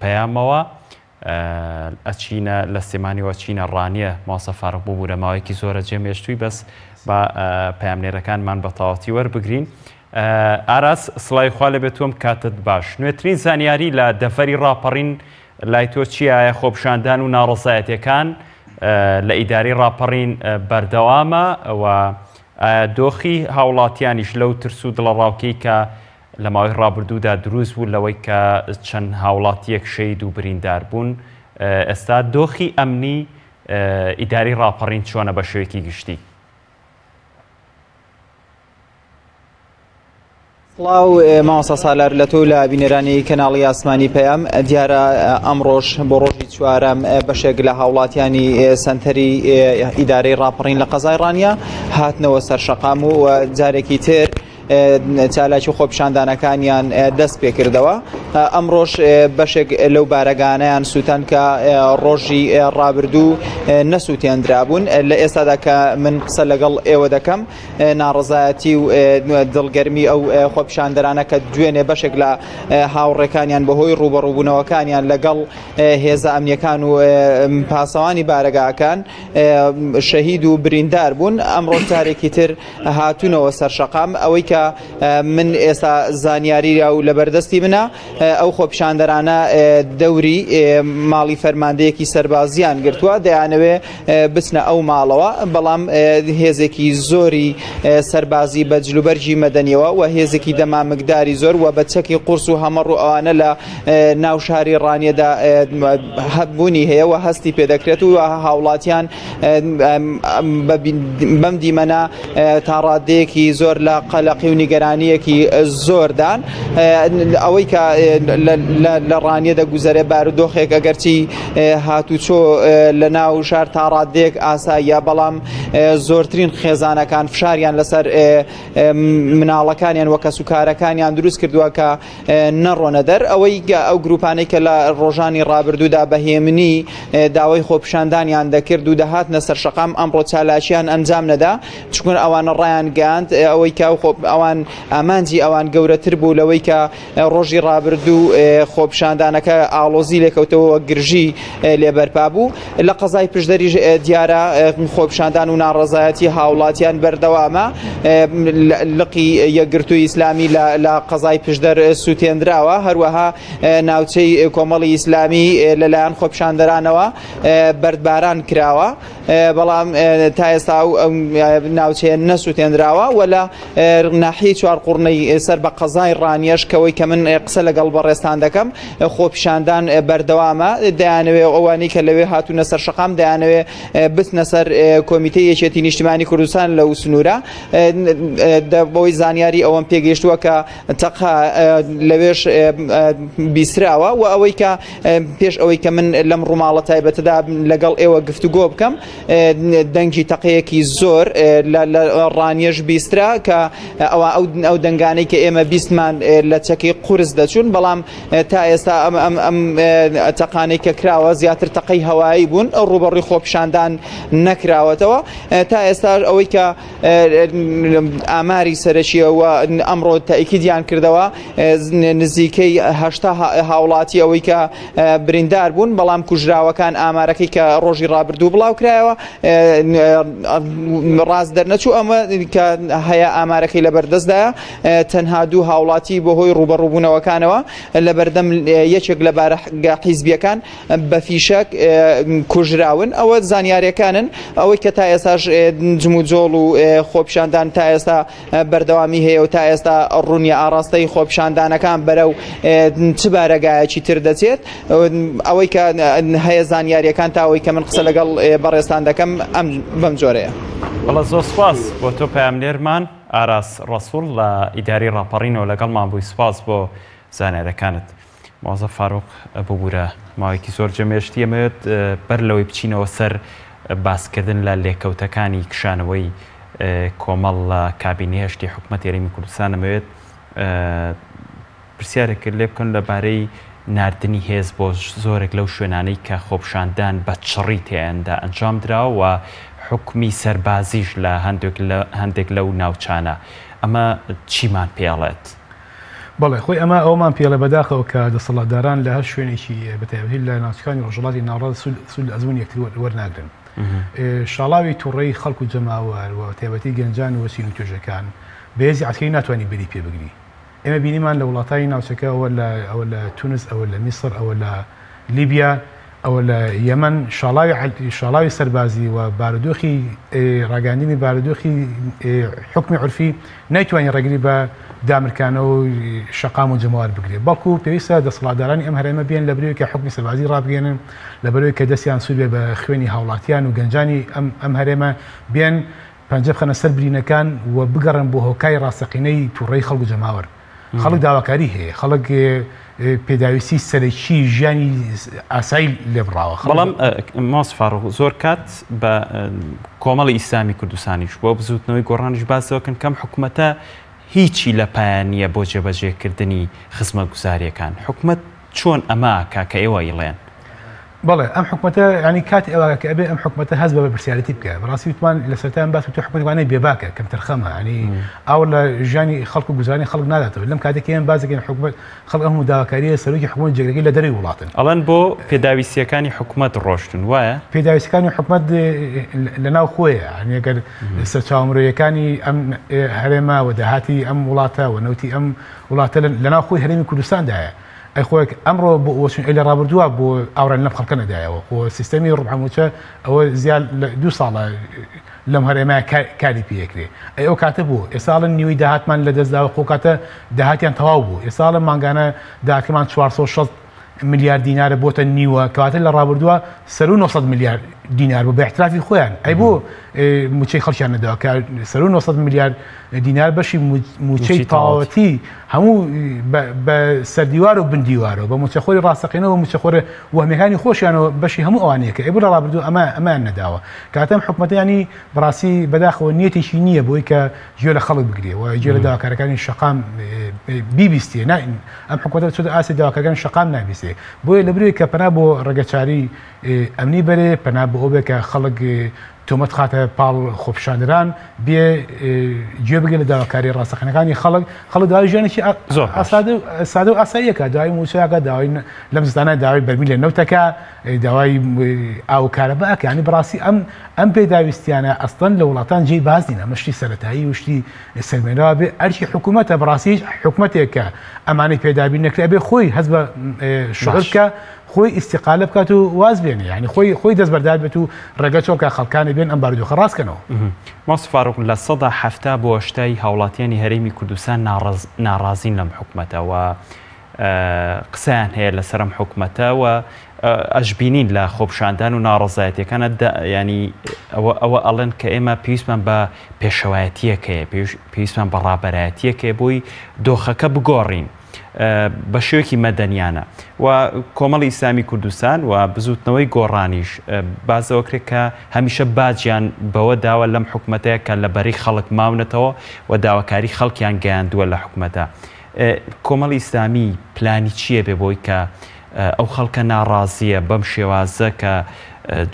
A: پەیامەوە ئەچینە لە سێمانیەوە چینە ڕانیە ماسە فارق بوو بوو لە ماوەیەکی زۆرە جێمێشتووی بەس بە پامنێرەکانمان بە تەواوەتی وەربگرین. ئاراس سڵای خوا لەبێت تۆم کاتت باش. نوێترین زانیاری لە دەفەری ڕاپەڕین لای تۆ چیایە؟ خۆپشاندان و ناڕەزایەتیەکان لە ئیداری ڕاپەڕین بەردەوامە و دۆخی هاوڵاتیانیش لەو ترس و دڵەڕاوکەی کە لە ماوەی ڕابردوودا دروست بوو لەوەی کە چەند هاوڵاتیەک شەید و بریندار بوون، ئێستا دۆخی ئەمنی ئیداری ڕاپەڕین چۆنە بە شێوەیەکی گشتی؟
G: سڵاو مامۆستا سالار لە تۆ لە بینەرانی کەناڵی ئاسمانی پەیام. دیارە ئەمڕۆژ بۆ ڕۆژی چوارەم بەشێک لە هاوڵاتیانی سەنتەری ئیدارەی ڕاپەڕین لە قەزای ڕانیە هاتنەوە سەر شەقام و جارێکی تر چالاکی خۆپشاندانەکانیان دەست پێکردەوە. ئەمڕۆژ بەشێک لەو بارەگانەیان سووتان کە ڕۆژی ڕابردوو نەسووتێنرا بوون. لە ئێستادا کە من قسە لەگەڵ ئێوە دەکەم ناڕەزایەتی و دڵگەرمی ئەو خۆپشاندەرانە کە دوێنێ بەشێک لە هاوڕێکانیان بەهۆی ڕوبەڕووبوونەوەکانیان لەگەڵ هێزە ئەمنیەکان و پاسەوانی بارەگاکان شەهید و بریندار بوون. ئەمڕۆ جارێکی تر هاتوونەوە سەر شەقام. ئەوەی کە من ئێستا زانیاری و لە بەردەستی منە ئەو خۆپشاندەرانە دەوری ماڵی فەرماندەیەکی سەربازیان گرتووە، دەیانەوێ بچنە ئەو ماڵەوە، بەڵام هێزێکی زۆری سەربازی بە جلوبەرجی مەدەنیەوە و هێزێکی دەمامکداری زۆر و بە چەکی قورس و هەمەڕ و ئەوانە لە ناوشاری ڕانیەدا هەبوونی هەیە و هەستی پێدەکرێت و هاوڵاتیان بەم دیمەنە تا ڕادەیەکی زۆر لە قەلەقی و نیگەرانیەکی زۆردان. ئەوەی کە لە ڕانیە دەگوزەرێ بارودۆخێک ئەگەرچی هاتوچۆ لە ناو شار تا ڕادێک ئاساییە، بەڵام زۆرترین خێزانەکان فشاریان لەسەر مناڵەکانیان وە کەسوکارەکانیان دروست کردووە کە نەڕۆنە دەر. ئەوەی ئەو گروپانەی کە لە ڕۆژانی ڕابردوودا بەهێمنی داوای خۆپشاندانیان دەکرد و دەهاتنە سەر شەقام، ئەمڕۆ چالاکییان ئەنجام نەدا، چکن ئەوانە ڕایان گەاند ئەوەی کە ئەوان ئامانجی ئەوان گەورەتر بوو لەوەی کە ڕۆژی ڕابردوو خۆپشاندانەکە ئاڵۆزی لێکەوتەوە گرژی لێبەرپا بوو. لە قەزای پشدەری دیارە خۆپشاندان و ناڕەزایەتی هاوڵاتیان بەردەوامە. لقی یەکگرتووی ئیسلامی لە قەزای پشدەر سووتێنراوە، هەروەها ناوچەی کۆمەڵی ئیسلامی لەلایەن خۆپشاندەرانەوە بەردباران کراوە، بەڵام تا ئێستا ناوچەیە نەسووتێنراوە. و لە ناحیەی چوارقوڕنەی سەر بە قەزای ڕانیەش کەوەی کە من قسە لەگەڵ بەڕێستان دەکەم، خۆپشاندان بەردەوامە، دەیانەوێ ئەوانەی کە لەوێ هاتوونە سەر شەقام دەیانەوێ بچنە سەر کۆمیتەی یەکێتی نیشتیمانی کوردستان لەو سنوورە. بۆی زانیاری ئەوەم پێگەیشتووە کە تەقا لەوێش بیسراوە و ئەوەی کە پێش ئەوەی کە من لەم ڕووماڵە تایبەتەدا لەگەڵ ئێوە گفتوگۆ بکەم، دەنگی تەقەیەکی زۆر لە ڕانیەش بیسترا کە ئەو دەنگانەی کە ئێمە بیستمان لە چەکی قورس دەچوون، بەڵام تا ئێستا ئەم تەقانەی کە کراوە زیاتر تەقەی هەوایی بوون، ڕوبەڕووی خۆپشاندان نەکراوەتەوە. تا ئێستا ئەوەی کە ئاماری سەرەکیەوە ئەمڕۆ تاکیدیان کردەوە نزیکەی 80 هاوڵاتی ئەوەی کە بریندار بوون، بەڵام کوژراوەکان ئامارەکەی کە ڕۆژی ڕابردوو بڵاو کرایەوە ڕاست دەرنەچوو. ئەمە کە هەیە ئامارەکەی لە بەردەستدایە تەنها 2 هاوڵاتی بەهۆی ڕوبەڕووبوونەوەکانەوە لە بەردەم یەکێک لە بارەگا حیزبیەکان بە فیشەک کوژراون. ئەوە زانیاریەکانن ئەوەی کە تا ئێستاش جموجۆڵ و خۆپشاندان تا ئێستا بەردەوامی هەیە و تا ئێستا ڕوونی ئاڕاستەی خۆپشاندانەکان بەرەو چ بارەگایەکی تر دەچێت. ئەوەی کە هەیە زانیاریەکان تا ئەوەی کە من قسە لەگەڵ بەڕێستان دەکەم بەم جۆرەیە.
A: بەڵە زۆر سوپاس بۆ تۆ پامنێرمان ئاراس ڕەسوول لە ئیداری ڕاپەڕینەوە لەگەڵمان بووی. سوپاس بۆ زانیاریەکانت. مازە فاروق ببوورە ماوەیەکی زۆر جەمێشتی ئەمەوێت بەر لەوەی بچینەوە سەر باسکردن لە لێکەوتەکانی کشانەوەی کۆمەڵ کابینی هەشتی حکوومەت یاریمی کوردستان ئەمەوێت پرسیارێکرد لێ بکەن لەبارەی ناردنی هێز بۆ زۆرێک لەو شوێنانەی کە خۆپشاندان بە چڕی تێیاندا ئەنجام درراوە و حکمی سەربازیش لە هەندێک لەو ناوچانە ئەمە چیمان پێڵێت؟
B: بەڵێ خۆی ئەمە ئەومان پێڵە بەداخەوە کە دەسەڵاتداران لە هەر شوێنێکی بەتایبەتی لە ناوچەکانی ڕۆژهەڵاتی ناوەڕاست سوود لە ئەزمون یەکتر وەرناگرن. شاڵاوی تووڕێی خەڵک و جەماوەر و تایبەتی گەنجان و وەسین و توێژەکان بەهێزی عسکەری ناتوانانی بەری پێ بگری. ئێمە بینیمان لە وڵاتانی ناوچەکە ئەوە لە تونس ئەوە لە میسر ئەوە لە لیبیا ئەوە لە یەمەن شاڵاوی سەربازی و بارودۆخی ڕاگەاندنی بارودۆخی حکمی عورفی نایتوانانی ڕێگری بە دامرکانە و شەقام و جەماوەر بگرێت بەڵکو پێویستە دەسەڵاتدارانی ئەم هەرێمە بێن لە بەرەوەی کە حکمی سەربازی ڕابگەێنن لە بەرەوەی کە دەستیان سوود بێ بە خوێنی هاوڵاتیان و گەنجانی ئەم هەرێمە بێن پەنجە بخەنە سەر برینەکان و بگەڕن بۆ هۆکای ڕاستەقینەی تووڕێی خەڵک و جەماوەر. خەڵک داواکاری هەیە، خەڵک پێداویستی سەرەکی ژیانی ئاسایی لێبڕاوە.
A: بەڵام ماس فاڕۆق زۆر کات بە کۆمەڵی ئیسلامی کوردستانیش بۆ بزوتنەوەی گۆڕانیش باسەوەکەن کەم حکوومەتە هیچی لە پایانیە بۆ جێبەجێکردنی خزمە گوزاریەکان. حکوومەت چۆن ئەماکە کە ئێوە ئیڵێن؟
B: بەڵێ ئەم حکوومەتە ینی کاتی ئەوە کە ئەبێ ئەم حکوومەتە هەست بە پرسیارەتی بکە بەڕاستی وتمان لە سەرتان باس تو حکوومەتوانەی بێباکە کەم تەرخەمە ینی ئەو لە ژیانی خەڵک و گوزارانی خەڵک ناداتەوە لەم کاتێکی ئێمە بازێکن حکوومەت خەڵک هەموو داواکاریە سەرۆکی حکوومەت جێگرەکەی لە دەرەوەی وڵاتن.
A: ئەڵەن بۆ پێداویستیەکانی حکوومەت ڕۆشتن وایە؟
B: پێداویستەکانی حکوومەت لەناو خۆیە ینی ئەگەر سەرچاومڕۆیەکانی ئەم هەرێمە و داهاتی ئەم وڵاتە و نەوتی ئەم وڵاتە لەناو خۆی هەرێمی کوردستاندایە. ئەی خۆیک ئەمڕۆ بۆ ئۆچن لە ڕابردووە بۆ ئاوران لەم خەڵکە نەدایەوە خۆ سیستەمی ڕوبحەموچە ئەوە زیاد لە 2 ساڵە لەم هەرێمە کاری پێکرێ. ئەی ئەو کاتە بوو ئێساڵن نیوەی داهاتمان لە دەستداوە خۆ کاتە داهاتیان تەواو بوو. ئێساڵە مانگانە داهاتمان 460 میلیارد دینارە بۆتە نیوە کەواتە لە ڕابردووە سەر و 900 میلیارد دینار بۆ بە احترافی خۆیان. ئەی بۆ موچەی خەڵکیان نەداوە کە سەر و 900 میلیارد دینار بەشی موچەی تەواوەتی هەموو بە سەردیوار و بندیوارەوە بە موچەخۆری ڕاستەقینەوە موچەخۆرە وهمەکانی خۆشیانەوە بەشی هەموو ئەوانەیەکە ئەی بۆ لە ڕابردوو ئەمان نەداوە. کاتەم حکوومەتیانی بەڕاستی بەداخەوە نیەتێکی نییە بۆی کە گوێ لە خەڵک بگرێ و گوێ لە داواکارەکانی شەقام بیبیستێ. ئەم حکوومەتە چۆتە ئاسی داواکارەکانی شەقام نابیستێ بۆیە لە برێ کە پەنا بۆ ڕێگەچاری ئەمنی بەرێ پەنا بۆ ئەو بێ کە خەڵک تۆمەت خاتە پاڵ خۆپشاندران بێ گوێ بگرێت لە داواکاری ڕاستەقینەکانی خەڵک داوای ژیانێکی سادە و ئاساییەکە داوای موچەکە داوای لەم زستانە داوای بەرمی لە نەوتەکە داوای ئاو کارەباکە ینی بەڕاستی ئەم پێداویستیانە ئەستەن لە وڵاتان جێی باز نینە مەشتی سەرەتایی وشتی سەرمێنەوە بێ ئەرکی حکوومەتە بەڕاستی حکوومەتێکە ئەمانەی پێدابی نەکرێ بێ خۆی هەست بە شغلکە خۆی ئیستیقالە بکات و واز بێنێ ینی خۆی دەست بەردار بێت و ڕێگە چۆکە خەڵکانی بێن ئەم بارودۆخە ڕاستکەنەوە.
A: ماس فاڕۆق لە 170 بۆ 80 هاوڵاتیانی هەرێمی کوردستان ناڕازین لەم حکوومەتەوە قسەیان هەیە لەسەر ئەم حکوومەتەوە ئەشبینین لە خۆپشاندان و ناڕەزایەتیەکانە ینی ئەوە ئەڵێن کە ئێمە پێویستمان بە پێشەوایەتیەکەیە پێویستمان بە ڕابەرایەتیەکەیە بۆی دۆخەکە بگۆڕین بە شێوەکی مەدەنیانە و کۆمەڵی ئیسلامی کوردستان و بزوتنەوەی گۆڕانیش بازەوەکرێت کە هەمیشە باجیان بەوە داوە لەم حکوومەتەیە کە لە بەری خەڵک ماونەتەوە و داواکاری خەڵکیان گەیاندووە لە حکوومەتە. کۆمەڵی ئیسلامی پلانی چییە بێ بۆی کە ئەو خەڵکە ناڕازیە بەم شێوازە کە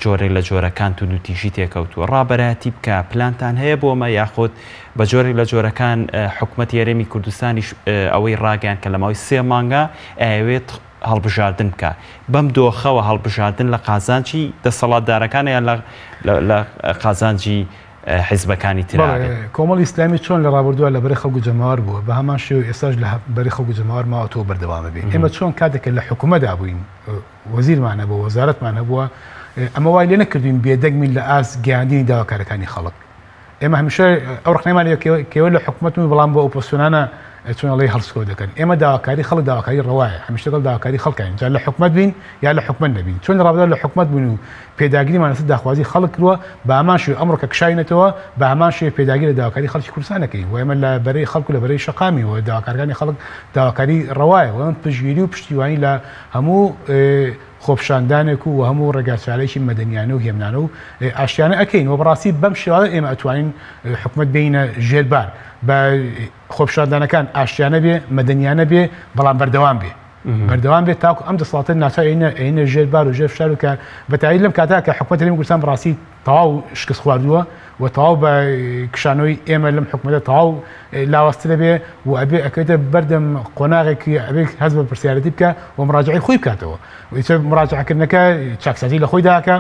A: جۆرێک لە جۆرەکان تو نوتیژی تێکەوتووە ڕابەرایەتی بکە پلانتان هەیە بۆمە یاخود بە جۆرێک لە جۆرەکان حکوومەتی هەرێمی کوردستانیش ئەوەی ڕاگەیان کە لە ماوەی 3 مانگە ئەوێت هەڵبژاردن بکە بەم دۆخەوە هەڵبژاردن لە قازانجی دەسەڵاتدارەکان یان لە قازانجی حیزبەکانی ترا.
B: کۆمەڵی ئیسلامی چۆن لە ڕابردووە لە بەری خەڵک و جەماوەر بووە بە هەمان شێوە ئێستاش لە بەری خەڵک و جەماوەر ماوەتەوە بەردەوامە بین. ئێمە چۆن کاتێکە لە حکوومەتدا بووین وەزیرمان هەبووە وەزارەتمان هەبووە ئەمە وای لێ نەکردوین بێدەگمین لە ئاس گەیاندنی داواکارەکانی خەڵک. ئێمە هەمیشە ئەو ڕخنەمان کێوە لە حکوومەت و بەڵام بۆ ئۆپۆزیسیۆنانە چۆنەڵی هەڵسکۆ دەکەن ئێمە داواکاری خەڵک داواکاری ڕەوایە هەمیشتەگەڵ داواکاری خەڵکین جا لە حکومت بین یا لە حکومت نەبین چۆن ڕابردە لە حکومت بوون و پێداگیریمان لەسەر داخوازی خەڵک کردووە بە هەمان شێوە ئەمڕۆ کە کشاینەتەوە بە هەمان شێوە پێداگیری لە داواکاری خەڵکی کوردستان دەکەین و ئێمە لە بەرەی خەڵک و لە بەرەی شەقامی و داواکارەکانی خەڵک داواکاری ڕەوایە و ئەم پشتگیری و پشتیوانی لە هەموو خۆپشاندانێک و هەموو ڕێگاچارێکی مەدەنیانە و هێمنانە و ئاشتیانە ئەەکەین و بەڕاستی بەم شێوازە ئێمە ئەتوانین حکومت بینە ژێربار بە خۆپشاندانەکان ئاشتیانە بێ مەدەنیانە بێ بەڵام بەردەوام بێ بەردەوام بێت تاکو ئەم دەسەڵاتە ناچار ئینە ژێربار و ژێرفشار و کە بەتایی لەم کاتا کە حکومەت هەرێمی کوردستان بەڕاستی تەواو شکست خواردووە و تەواو بە کشانەوەی ئێمە لەم حکومەتە تەواو لاوەستە بێ و ئەبێ ئەکەوێتە بەردەم قۆناغێکی ئەبێ هەز بە پرسیارەتی بکە و مراجعی خۆی بکاتەوە و مراجعکردنەکە چاکسازی لە خۆی داکە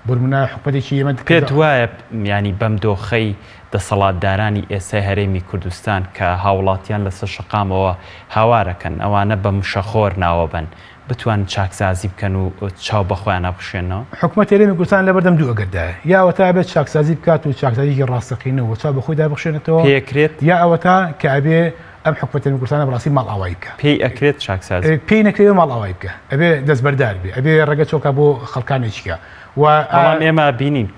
B: بۆرمونە حکومەتێکی ئێمە
A: پێت وایە ینی بەم دۆخەی دەسەڵاتدارانی ئێستا هەرێمی کوردستان کە هاوڵاتیان لەسەر شەقامەوە هاوارەکەن ئەوانە بە مشەخۆر ناوە بن بتوان چاکسازی بکەن و چاو بەخۆیان بخشێنەوە
B: حکومەت هەرێمی کوردستان لە بەردەم دوو ئەگەردایە یا ئەوەتا بێت چاکسازی بکات و چاکسازیی ڕاستەقینەوە چاو بەخۆی دابخشێنێتەوە
A: پێکرێت
B: یا ئەوەتا کە ئەبێ ئەم حکومەت هەرێمی کوردستانە بەڕاستی ماڵ ئاوایی بکە
A: پێی ئەکرێت چاکسازی
B: پێی نەکرێت ماڵ ئاوایی بکە ئەبێ دەستبەردار بێ ئەبێ ڕێگە چۆکە بۆ خەڵکانێکیکە
A: بەڵام ئێمە بینین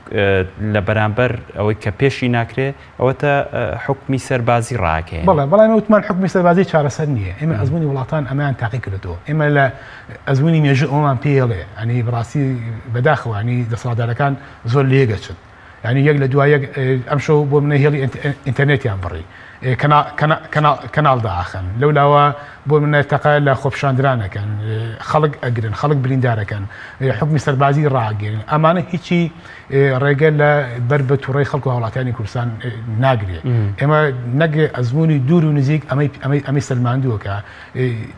A: لە بەرامبەر ئەوەی کە پێشی ناکرێت ئەوەتە حکمی سەربازی ڕاکێ
B: بەڵام وتمان حکمی سەربازی چارەسەر نییە ئێمە ئەزمموی وڵاتان ئەمان تاقی کردەوە ئێمە لە ئەزمموی مێژە ئەومان پێڵێ ئەنی بڕاستی بەداخەوانی دەسەڵاتدارەکان زۆر لێگەچن ینی یەک لە دوای ئەم شەو بۆ منە هێڵی ئینتەرنێتیان بڕی کەناڵ داخن لەولاوە بۆ منە تەقا لە خۆپشاندرانەکەن خەڵک ئەگرن خەڵک بریندارەکەن حکمی سەربازی ڕاگەن ئەمانە هیچی ڕێگە لە بەر بە تووڕێی خەڵک و هەوڵاتیانی کوردستان ناگرێت ئێمە نەگە ئەزمموی دوور و نزیک ئەمەی سلماندووەکە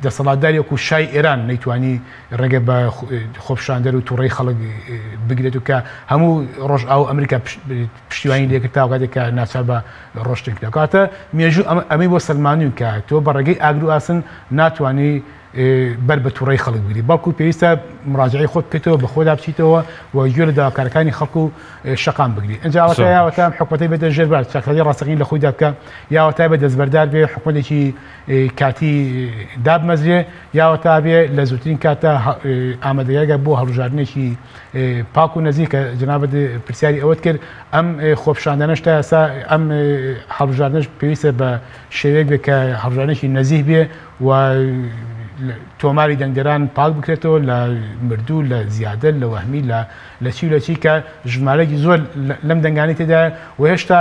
B: دەسەڵاتداری وەکو شای ئێران نەیتوانی ڕێگە بە خۆپشاندەر و تووڕێی خەڵک بگرێت و کە هەموو ڕۆژ ئاو ئەمریکا پشتیوانی لێکرد تا کاتێککە ناچار بە ڕۆشتن کاتە مێژوو ئەمەی بۆ سلمانیون کە تۆ بە ڕێگەی ئاگر و ئاسن ناتوانانی بەر بە تووڕێی خەڵک بگیری باوکو پێویستە مراجعی خۆت بکەیتەوە بە خۆدا بچیتەوە و گوێ لە داواکارەکانی خەڵک و شەقام بگری ئەنجاوەتە یاوەتە حکومەتی بێتە ژێربار چاکسازی ڕاستەقین لە خۆی دابکە یاوەتا بە دەستبەردار بێ حکومەتێکی کاتی دابمەزرێ یاوەتا بێ لە زووترین کاتە ئامادەیاگە بۆ هەڵبژاردنێکی پاک و نزیکە جنابەت پرسیاری ئەوەت کرد ئەم خۆپشاندنەش تا ئێستا ئەم هەڵبژاردنەش پێویستە بە شێوەیەک بێ کە هەڵبژاردنێکی نەزیح بێ و تۆماری دەنگدەران پاک بکرێتەوە لە مردوو لە زیادە لە وەهمی لە چی و لە چی کە ژمارەی زۆر لەم دەنگانی تێدا و هێشتا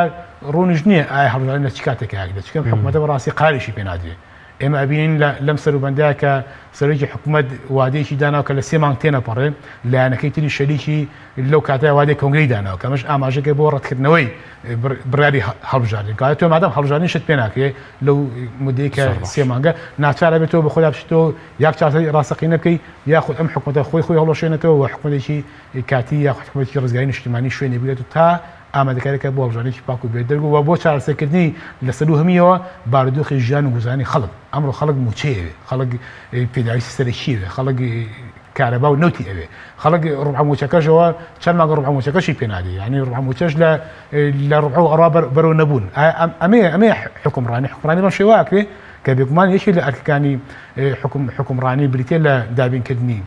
B: ڕوونش نییە ئایا هەڵبژاردن لە چ کاتێکاک دەچکەم حکومەتە بەڕاستی قاریشی پێ نادرێت ئێمە ئەبینین لەم سەروبەندەیە کە سەرۆکی حکومەت وادەیەکی داناوە کە لە 3 مانگ تێنەپەڕێ لایەنەکەی تری شەریکی لەو کاتای وادەی کۆنگرەی داناوە کەمەش ئاماژەکە بۆ ڕەتکردنەوەی بڕیاری هەڵبژاردن کە تۆ مادەم هەڵبژاردنی شت پێ ناکرێت لەو مودەیە کە 3 مانگە ناچارە بێتەوە بە خۆدا بچیتەوە یاک چارەسەری ڕاستەقینە بکەی یاخود ئەم حکومەتە خۆی هەڵەشێنێتەوە و حکومەتێکی کاتی یاخود حکومەتێکی ڕزگاری نیشتیمانی شوێنی بگرێت و تا ئامادەکاریەکە بۆ هەڵبژاردنێکی پاک و بێدەرگ و بۆ چارەسەرکردنی لەسەر و هەمیەوە بارودۆخی ژیان و گوزانی خەڵک ئەمڕۆ خەڵک موچەیەوێ خەڵک پێداویستی سەرەکیوێ خەڵک کارەبا و نەوتی ئەوێ خەڵک ڕوحموچەکەشەوە چەند ماگە ڕوحموچەکەشی پێنادێ ینی ڕوحموچەش لە ڕوح و ئەڕوا بەرەو نەبوون ئەمێ حکومڕانی بەم شێواکرێ کە بێگومان یەکی لە ئەرکەکانی حکومڕانی بریتێ لە دابینکردنی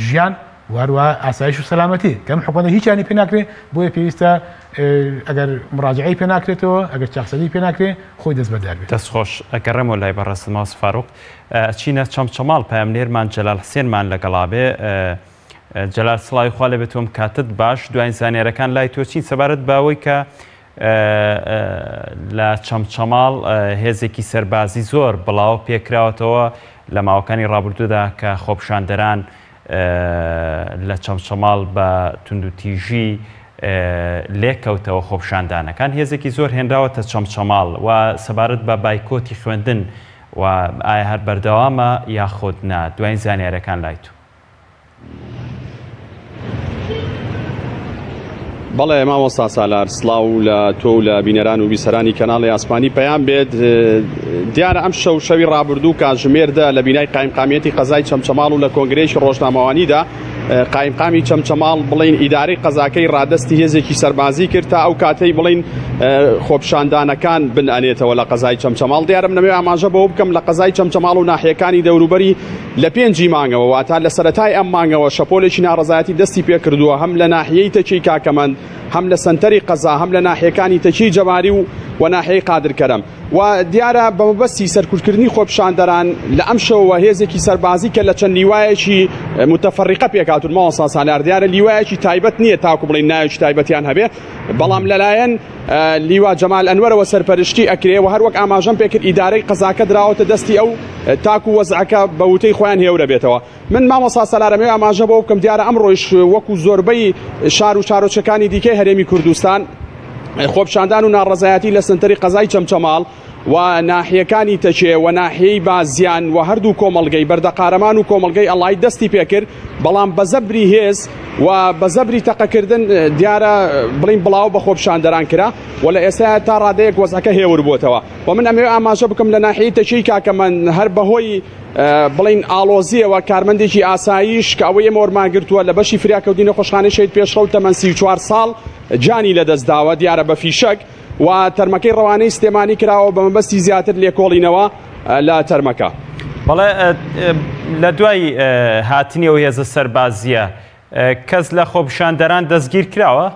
B: ژیان واروە ئاسایش و سەلامەتی کەم حکومەتە هیچیانی پێ ناکرێت بۆیە پێویستە ئەگەر مراجعی پێ ناکرێتەوە ئەگەر چاکسازی پێ ناکرێت خۆی دەست بەدار بێت
A: دەستخۆش ئەگەڕێمەوە لای بەڕێستم ماوس فاروق چینە چەمچەماڵ پایەمنێرمان جەلال حسێنمان لەگەڵا بێ جەلال سڵاوی خوا لێ بێتۆم کاتت باش دوایین زانیارەکان لای تۆ چین سەبارەت باوەی کە لە چەمچەماڵ هێزێکی سەربازی زۆر بڵاو پێکراوەتەوە لە ماوەکانی ڕابردوودا کە خۆپشاندەران لە چەمچەماڵ بە توندوتیژی لێکەوتەوە خۆپشاندانەکان هێزێکی زۆر هێنراوەتە چەمچەماڵ و سەبارەت بە بایکۆتی خوێندن و ئایا هەر بەردەوامە یاخود نا دوایین زانیارەکان لای تو
H: بەڵێ مامۆستا سالار سڵاو لە تۆ و لە بینەران و بیسەرانی کەناڵی ئاسمانی پەیام بێت دیارە ئەم شەوی ڕابردوو کاتژمێردا لە بینای قایمقامیەتی قەزای چەمچەماڵ و لە کۆنگرێکی ڕۆژنامەوانیدا قایمقامی چەمچەماڵ بڵین ئیدارەی قەزاکەی ڕادستی هێزێکی سەربازی کرد تا ئەو کاتەی بڵین خۆپشاندانەکان بنئەنێتەوە لە قەزای چەمچەماڵ. دیارم نەوێ ئاماژە بەوە بکەم لە قەزای چەمچەماڵ و ناحیەکانی دەوروبەری لە 5 مانگەوە واتە لە سەرەتای ئەم مانگەوە شەپۆلێکی ناڕەزایەتی دەستی پێ کردووە هەم لە ناحیەی تەچی کاکەمەند هەم لە سنتەری قەزا هەم لە ناحیەکانی تەچی جەواری و ناحیەی قادرکەرەم و دیارە بە مەبەستی سەرکوتکردنی خۆپشاندەران لە ئەم شەوە هێزێکی سەربازی کە لە چەند لیوایەکی متفەڕقە پێکاتون ماوەسا سالار دیارە لیوایەکی تایبەت نییە تاکو بڵین ناوێکی تایبەتیان هەبێ بەڵام لەلایەن لیوا جەمال ئەنوەرەوە سەرپەرشتی ئەکرێ و هەروەک ئاماژەم پێکرد ئیدارەی قەزاکە دراوەتە دەستی ئەو تاکو وەزعەکە بە وتەی خۆیان هێورە بێتەوە. من مامۆستا سەلارەمێ ئاماژە بۆ بکەم دیارە ئەمڕۆیش وەکو زۆربەی شار و چارۆچەکانی دیکەی هەرێمی کوردستان خۆپشاندان و ناڕەزایەتی لە سنتەری قەزای چەمچەماڵ و ناحیەکانی تەچێ و ناحیەی بازیان و هەردوو کۆمەڵگەی بەردەقارەمان و کۆمەڵگەی ئەڵای دەستی پێکرد بەڵام بە زەبری هێز و بە زەبری تەقەکردن دیارە بڵین بڵاو بە خۆپشاندەران کرا و لە ئێستا تا ڕادەیەک وەزعەکە هێور بووتەوە و من ئەمێ ئاماژە بکەم لە ناحیەی تەچەی کاکەمەند هەر بەهۆی بڵین ئالۆزیەوە کارمەندێکی ئاساییش کە ئەوەی ئێمە وەرمانگرتووە لە بەشی فریاکەوتنی نەخۆشخانەی شەید پێشڕەو تەمەن 34 ساڵ جانی لەدەستداوە دیارە بە فیشەک و تەرمەکەی ڕەوانەی سلێمانی کراوە بە مەبەستی زیاتر لێکۆڵینەوە لە تەرمەکە.
A: بەڵێ لە دوای هاتنیەوە هێزە سەربازیە کەس لە خۆپشاندەران دەستگیر کراوە؟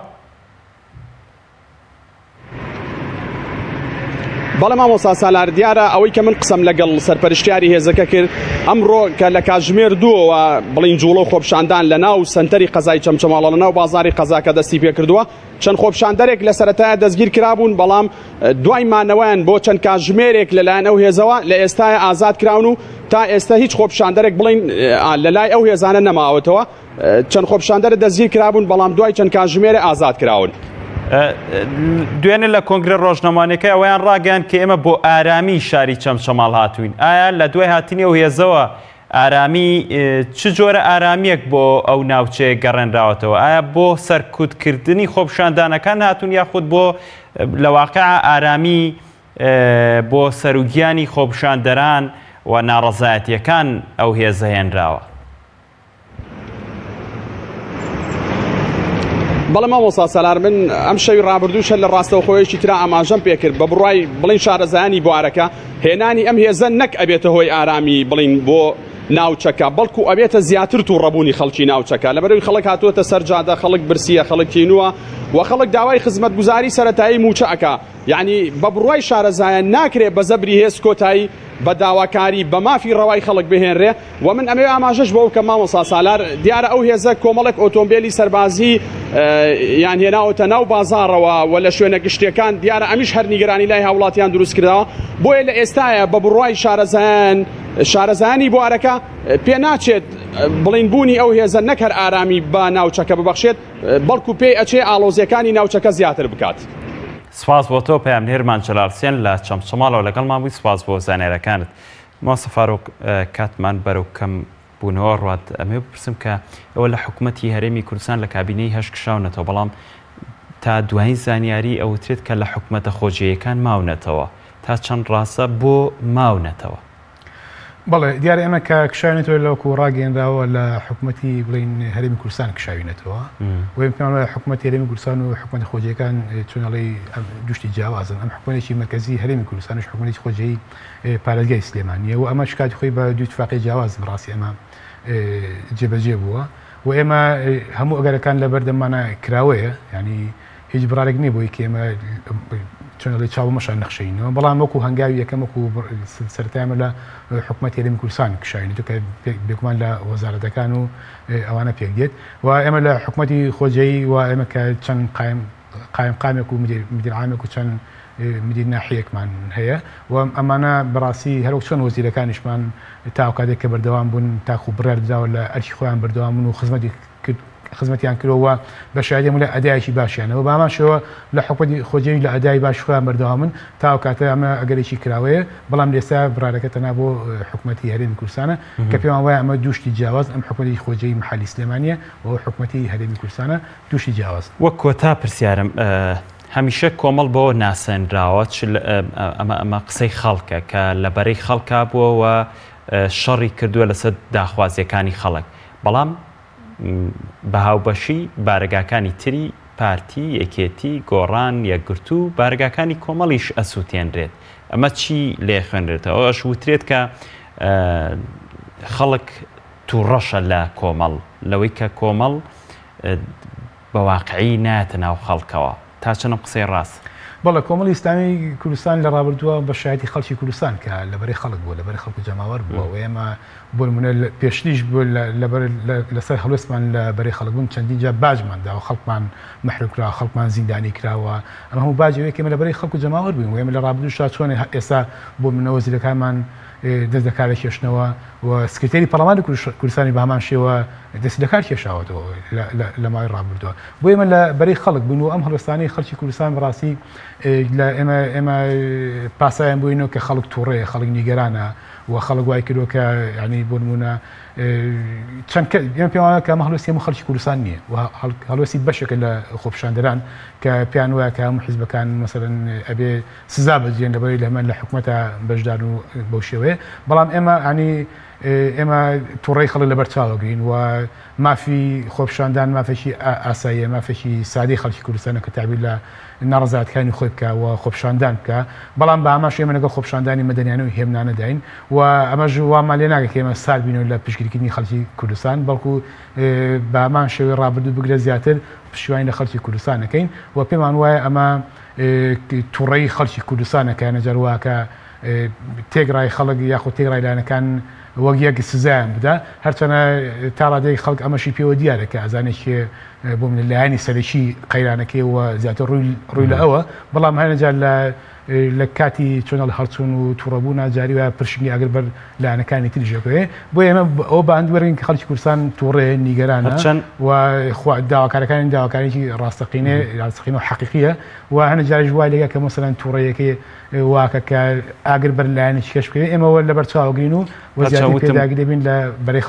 H: بەڵێ مامۆستا سالار دیارە ئەوەی کە من قسەم لەگەڵ سەرپەرشتیاری هێزەکە کرد ئەمڕۆ کە لە کاتژمێر دووەوە بڵین جوڵە و خۆپشاندان لە ناو سنتەری قەزای چەمچەماڵ لە ناو بازاری قەزاکە دەستی پێ کردووە چەند خۆپشاندەرێک لە سەرەتایە دەستگیر کرابوون بەڵام دوای مانەوەیان بۆ چەند کاتژمێرێک لەلایەن ئەو هێزەوە لە ئێستای ئازاد کراون و تا ئێستا هیچ خۆپشاندەرێک بڵین لەلای ئەو هێزانە نەماوەتەوە چەند خۆپشاندەر دەستگیر کرابوون بەڵام دوای چەند کاتژمێرە ئازاد کراون.
A: دوێنێ لە کۆنگرە ڕۆژنەمانەکەی ئەویان ڕاگەیان کە ئێمە بۆ ئارامی شاری چەمچەماڵ هاتوین. ئایا لە دوای هاتنی ئەو هێزەوە ئارامی چ جۆرە ئارامیەک بۆ ئەو ناوچەیە گەڕێنراوەتەوە؟ ئایا بۆ سەرکوتکردنی خۆپشاندانەکان هاتوون یاخود بۆ لە واقع ئارامی بۆ سەرۆکیانی خۆپشاندەران و ناڕەزایەتیەکان ئەو هێزە هێنراوە؟
H: بەڵێ مامۆستا سەلار من ئەم شەوی ڕابردووشە لە ڕاستەوخۆیەکی ترا ئاماژەم پێکرد بە بڕای بڵین شارەزایانی بوارەکە هێنانی ئەم هێزە نەک ئەبێتە هۆی ئارامی بڵین بۆ ناوچەکە بەڵکو ئەبێتە زیاتر و ڕەبوونی خەڵکی ناوچەکە لەبەرەوەی خەڵک هاتووەتە سەر جادە خەڵک برسیە خەڵک تینووە و خەڵک داوای خزمەتگوزاری سەرەتایی موچە ئەکا یعنی بە بڕوای شارەزایان ناکرێت بە زەبری هێز کۆتایی بە داواکاری بە مافی ڕەوای خەڵک بهێنرێ و من ئەمێ ئاماژەش بۆ کە مامۆستا سالار دیارە ئەو هێزە کۆمەڵێک ئۆتۆمبیلی سەربازی یان هێناوەتە ناو بازاڕەوە و لە شوێنە گشتیەکان دیارە ئەمیش هەر نیگەرانی لای هاوڵاتیان دروست کردەوە بۆیە لە ئێستاە بە بڕوای شارەزایانی بوارەکە پێ ناچێت بڵین بوونی ئەو هێزە نەک هەر ئارامی بە ناوچەکە ببەخشێت بەڵکو پێی ئەچێ ئالۆزیەکانی ناوچەکە زیاتر بکات.
A: سپاس بۆ تۆ پەیامنێرمان جەلالسێن لە چەمچەماڵەوە لەگەڵمان بووی سپاس بۆ زانێرەکانت. ماسە فارۆک کاتمان بەرەو کەم بوونەوە ڕات ئەمێ بپرسم کە ئەوە لە حکوومەتی هەرێمی کوردستان لە کابینەی هەشت کشاونەتەوە بەڵام تا دوایین زانیاری ئەوترێت کە لە حکوومەتە خۆجیەکان ماونەتەوە تا چەند ڕاستە بۆ ماونەتەوە.
B: بەڵێ دیارە ئەمە کە کشاوێنێتەوە لەوەکو ڕاگەیەنداوە لە حکوومەتی بڵین هەرێمی کوردستان کشاوێنێتەوە وی پێڵە حکوومەتی هەرێمی کوردستان و حکوومەتی خۆجیەکان چۆنەڵی دوشتی جیاوازن ئەم حکوومەتێکی مرکزی هەرێمی کوردستانش حکوومەتی خۆجی پارێزگای سلێمانیە و ئەمە شکاتی خۆی بە دوو اتفاقی جیاواز بڕاستی ئەمە جێبەجێ بووە و ئێمە هەموو ئەگەرەکان لە بەردەمانە کراوەیە ینی هیچ بڕارێک نییە بۆی کە ئێمە چۆنڵی چاومەشان نەخشینەوە بەڵام وەکو هەنگاوی یەکەم وەکو سەرتایمە لە حکوومەتی هەرێمی کوردستان کشاوێنێت کە بێگومان لە وەزارەتەکان و ئەوانە پێک دێت و ئێمە لە حکوومەتی خۆجەیی و ئێمە کە چەند قایمقامێک و مدیرعامێک و چەند مدیر ناحیەکمان هەیە و ئەمانە بەڕاستی هەروەک چۆن وەزیرەکانیشمان تا کاتێک کە بەردەوام بوون تاخو بڕاردراوە لە ئەرکی خۆیان بەردەوام بوون و خزمەتیان کردەوە بە شایدێم لە ئەدایکی باشیانەوە باماشەوە لە حکوومەتی خۆجەوی لە ئەدای باش خۆیان بەردەوامن تا کاتە ئەمە ئەگەرێکی کراوەیە بەڵام لێستا بڕارەکە تەنها بۆ حکوومەتی هەرێمی کوردستانە کە پێیان وایە ئەمە دوشتی جیاواز ئەم حکوومەتی خۆجەوی محلی سلێمانیە و حکوومەتی هەرێمی کوردستانە دوشتی جیاواز.
A: وەک کۆتا پرسیارم هەمیشە کۆمەڵ بۆ ناسەنراوە ئەمە قسەی خەڵکە کە لەبەرەی خەڵکا بووە و شەڕی کردووە لەسەر داخوازیەکانی خەڵک بەڵام بە هاوبەشی بارگاکانی تری پارتی یەکێتی گۆڕان یەکگرتو بارگاکانی کۆمەڵیش ئەسووتێنرێت ئەمە چی لێ خوێنرێتەوە ئەش وترێت کە خەڵک تووڕەشە لە کۆمەڵ لەوەی کە کۆمەڵ بە واقعی نایەتە ناو خەڵکەوە تا چەنم قسەی ڕاست
B: بەڵێ کۆمەڵی ئیسلامی کوردستان لە ڕابردووە بە شایەتی خەڵکی کوردستان کە لەبەری خەڵک بووە لەبەری خەڵک و جەماوەر بووە و ئێمە بۆ نمونە پێشتریش بوو لەسەر هەڵوێستمان لە بەری خەڵک بوون چەندین جا باجماندا و خەڵکمان مەحروم کراوە خەڵکمان زیندانی کراوە ئەمە هەموو باجەوەی ئێمە لەبەری خەڵک و جەماوەر بووین و ئێمە لە ڕابردووشا چۆن ئێستا بۆ منەوە وەزیرەکانمان دەست دەکات لە کێشنەوە و سکرتێری پەرلەمانی کوردستانی بە هەمان شێوە دەست دەکات کێشاوەتەوە لە ماوەی ڕابردووە بۆ ئێمە لە بەری خەڵک بوون و ئەم هەڵوێستانەی خەڵکی کوردستان بەڕاستی ئێمە پاسایان بووینەوە کە خەڵک تووڕەیە خەڵک نیگەرانە و خەڵک وای کردووە کە یعنی بۆ نمونە چەند ئێمە پێم وایە کە ئەمە هەڵوێستی هەموو خەڵکی کوردستان نییە و هەڵوێستی بەشێکە لە خۆپیشاندەران کە پێیان وایە کە هەموو حیزبەکان مەسەرەن ئەبێ سزا بەجێن لەبەری لە هەمان لە حکوومەتە بەشدار و بەو شێوەیە بەڵام ئێمە تووڕەی خەڵک لەبەر چاوەگرین و مافی خۆپیشاندان مافێکی ئاساییە مافێکی سادەی خەڵکی کوردستانە کە تابیر لە ناڕزاتەکانی خۆی بکە و خۆپیشاندان بکە بەڵام بە ئەماش ئێمە لەگەڵ خۆپیشاندانی مەدەنیانە و هێمنانەداین و ئەمەش وامان لێ ناگەکە ئێمە سار بینەوە لە پشتگیریکردنی خەڵکی کوردستان بەڵکو بە هەمان شێوەی ڕابردوو بگرە زیاتر پشتیوانی لە خەڵکی کوردستانەکەین و پێمان وایە ئەمە تووڕەی خەڵکی کوردستانەکە نەجەرواکە تێگڕای خەڵک یاخود تێگڕای لایەنەکان وەک یەک سزایان بدە هەرچەنە تا ڕادەی خەڵک ئەمەشی پێوە دیارە کە ئازانێکی بۆ من لایەنی سەرەکی قەیرانەکەی و زیاتر ڕووی لە ئەوە بەڵام هەرنەجار لە کاتی چۆنە لە هەڵچوون و تووڕەبوونا جاری وایە پرشنی ئەگەر بەر لایەنەکانی تریژەکەوێ بۆ ئێمە ئەوە بە هەندوەرگین کە خەڵکی کوردستان تووڕێ نیگەرانە و داواکارەکانی داواکارێکی ڕاستەقینە و حەقیقیە و هەنە جاریش وای لێگە کە مەسەلەن تووڕەیەکی واکە کە ئاگر بەر لایەنێکی کەش بکەوێت ئێمەوە لەبەر چاوەگرین و وەزیاتی پێداگیر دەبین لە بەرەی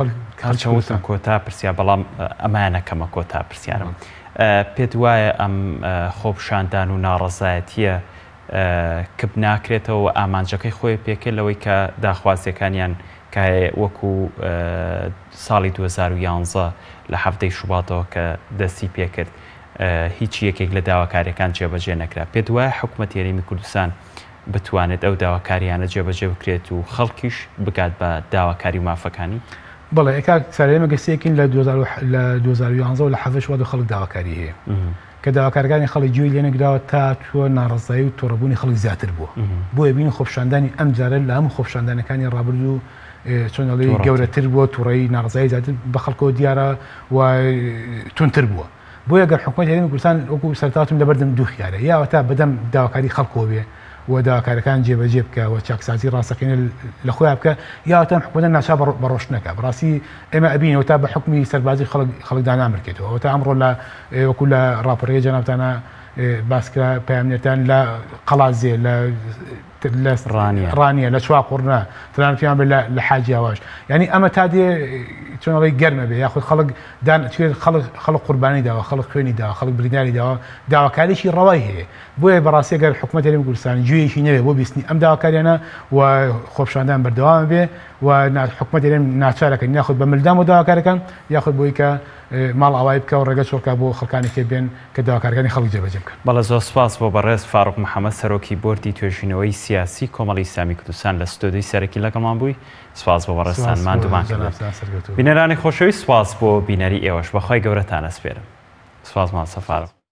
A: هەرچەوتم کۆتا پرسیار بەڵام ئەمانەکەمە کۆتا پرسیارم پێت وایە ئەم خۆپیشاندان و ناڕەزایەتیە کە بناکرێتەوە ئامانجەکەی خۆی پێکرد لەوەی کە داخوازیەکانیان کە وەکو ساڵی 2011 لە هەفتەی شوباتەوە کە دەستی پێکرد هیچ یەکێک لە داواکاریەکان جێبەجێ نەکرا پێت وایە حکوومەتی هەرێمی کوردستان بتوانێت ئەو داواکاریانە جێبەجێ بکرێت و خەڵکیش بگات بە داواکاری و مافەکانی
B: بەڵێ ئێکا سارێمە گەستێکین لە 2011 لە حەفەش وادە خەڵک داواکاری هەیە کە داواکارەکانی خەڵک گوێی لێ نەگراوە تا تۆ ناڕزایی و تۆڕەبوونی خەڵک زیاتر بووە بۆیە بین خۆپیشاندانی ئەم جارە لە هەموو خۆپیشاندانەکانی ڕابردوو چۆنەڵی گەورەتر بووە تووڕەیی ناڕزایی زیاتر بە خەڵکەوە دیارە و تونتر بووە بۆیە گەر حکوومەتی هەرێمی کوردستان وەکو سەرتاتم لەبەردەم دوو خیارە یاوە تا بەدەم داواکاری خەڵکەوە بێ و داواکارەکان جێبەجێ بکە و چاکسازی ڕاستەقینە لە خۆیان بکە یاوەتەم حکوومەت ناچا بەڕۆشتنەکە بەڕاستی ئێمە ئەبینەوە تا بە حکمی سەربازی خەڵکدا نامرکێتەوە تا ئەمڕۆ لە وەکو لە ڕاپۆرتەکەی جەنابتانە باسکرا پەیامنێتان لە قەڵازێ لە ڕانیە لە چوا قوڕنا تەنانەت پێیان بێت لە حاجی ئاواش یعنی ئەمە تا دێ چۆنەڵی گەرمە بێ یاخود خەڵک قوربانی داوە خەڵک خوێنی داوە خەڵک برینداری داوە داواکاریشی ڕەوای هەیە بۆیە بەڕاستی گەر حکوومەتی هەرێمی کوردستان گوێیەکی نەبێ بۆ بیستنی ئەم داواکاریانە و خۆپیشاندان بەردەوام بێ و حکوومەتی هەرێم ناچارەکەن یاخود بە ملدام و داواکارەکان یاخود بۆی کە ماڵ ئاوای بکە و ڕێگە چۆڵکە بۆ خەڵکانێکی بێن کە داواکارەکانی خەڵک جێبەجێ بکەن
A: بەڵێ زۆر سپاس بۆ بەڕێز فاروق محەممەد سەرۆکی بۆردی توێژینەوەی سیاسی کۆمەڵی ئیسلامی کوردستان لە ستۆدیۆی سەرەکی لەگەڵمان بووی سپاس بۆ بەڕێستانمان دوومان کرد بینەرانی خۆشەویست سپاس بۆ بینەری ئێوەش بەخوای گەورەتان ئەسپێرم سپاسمان سەفاروق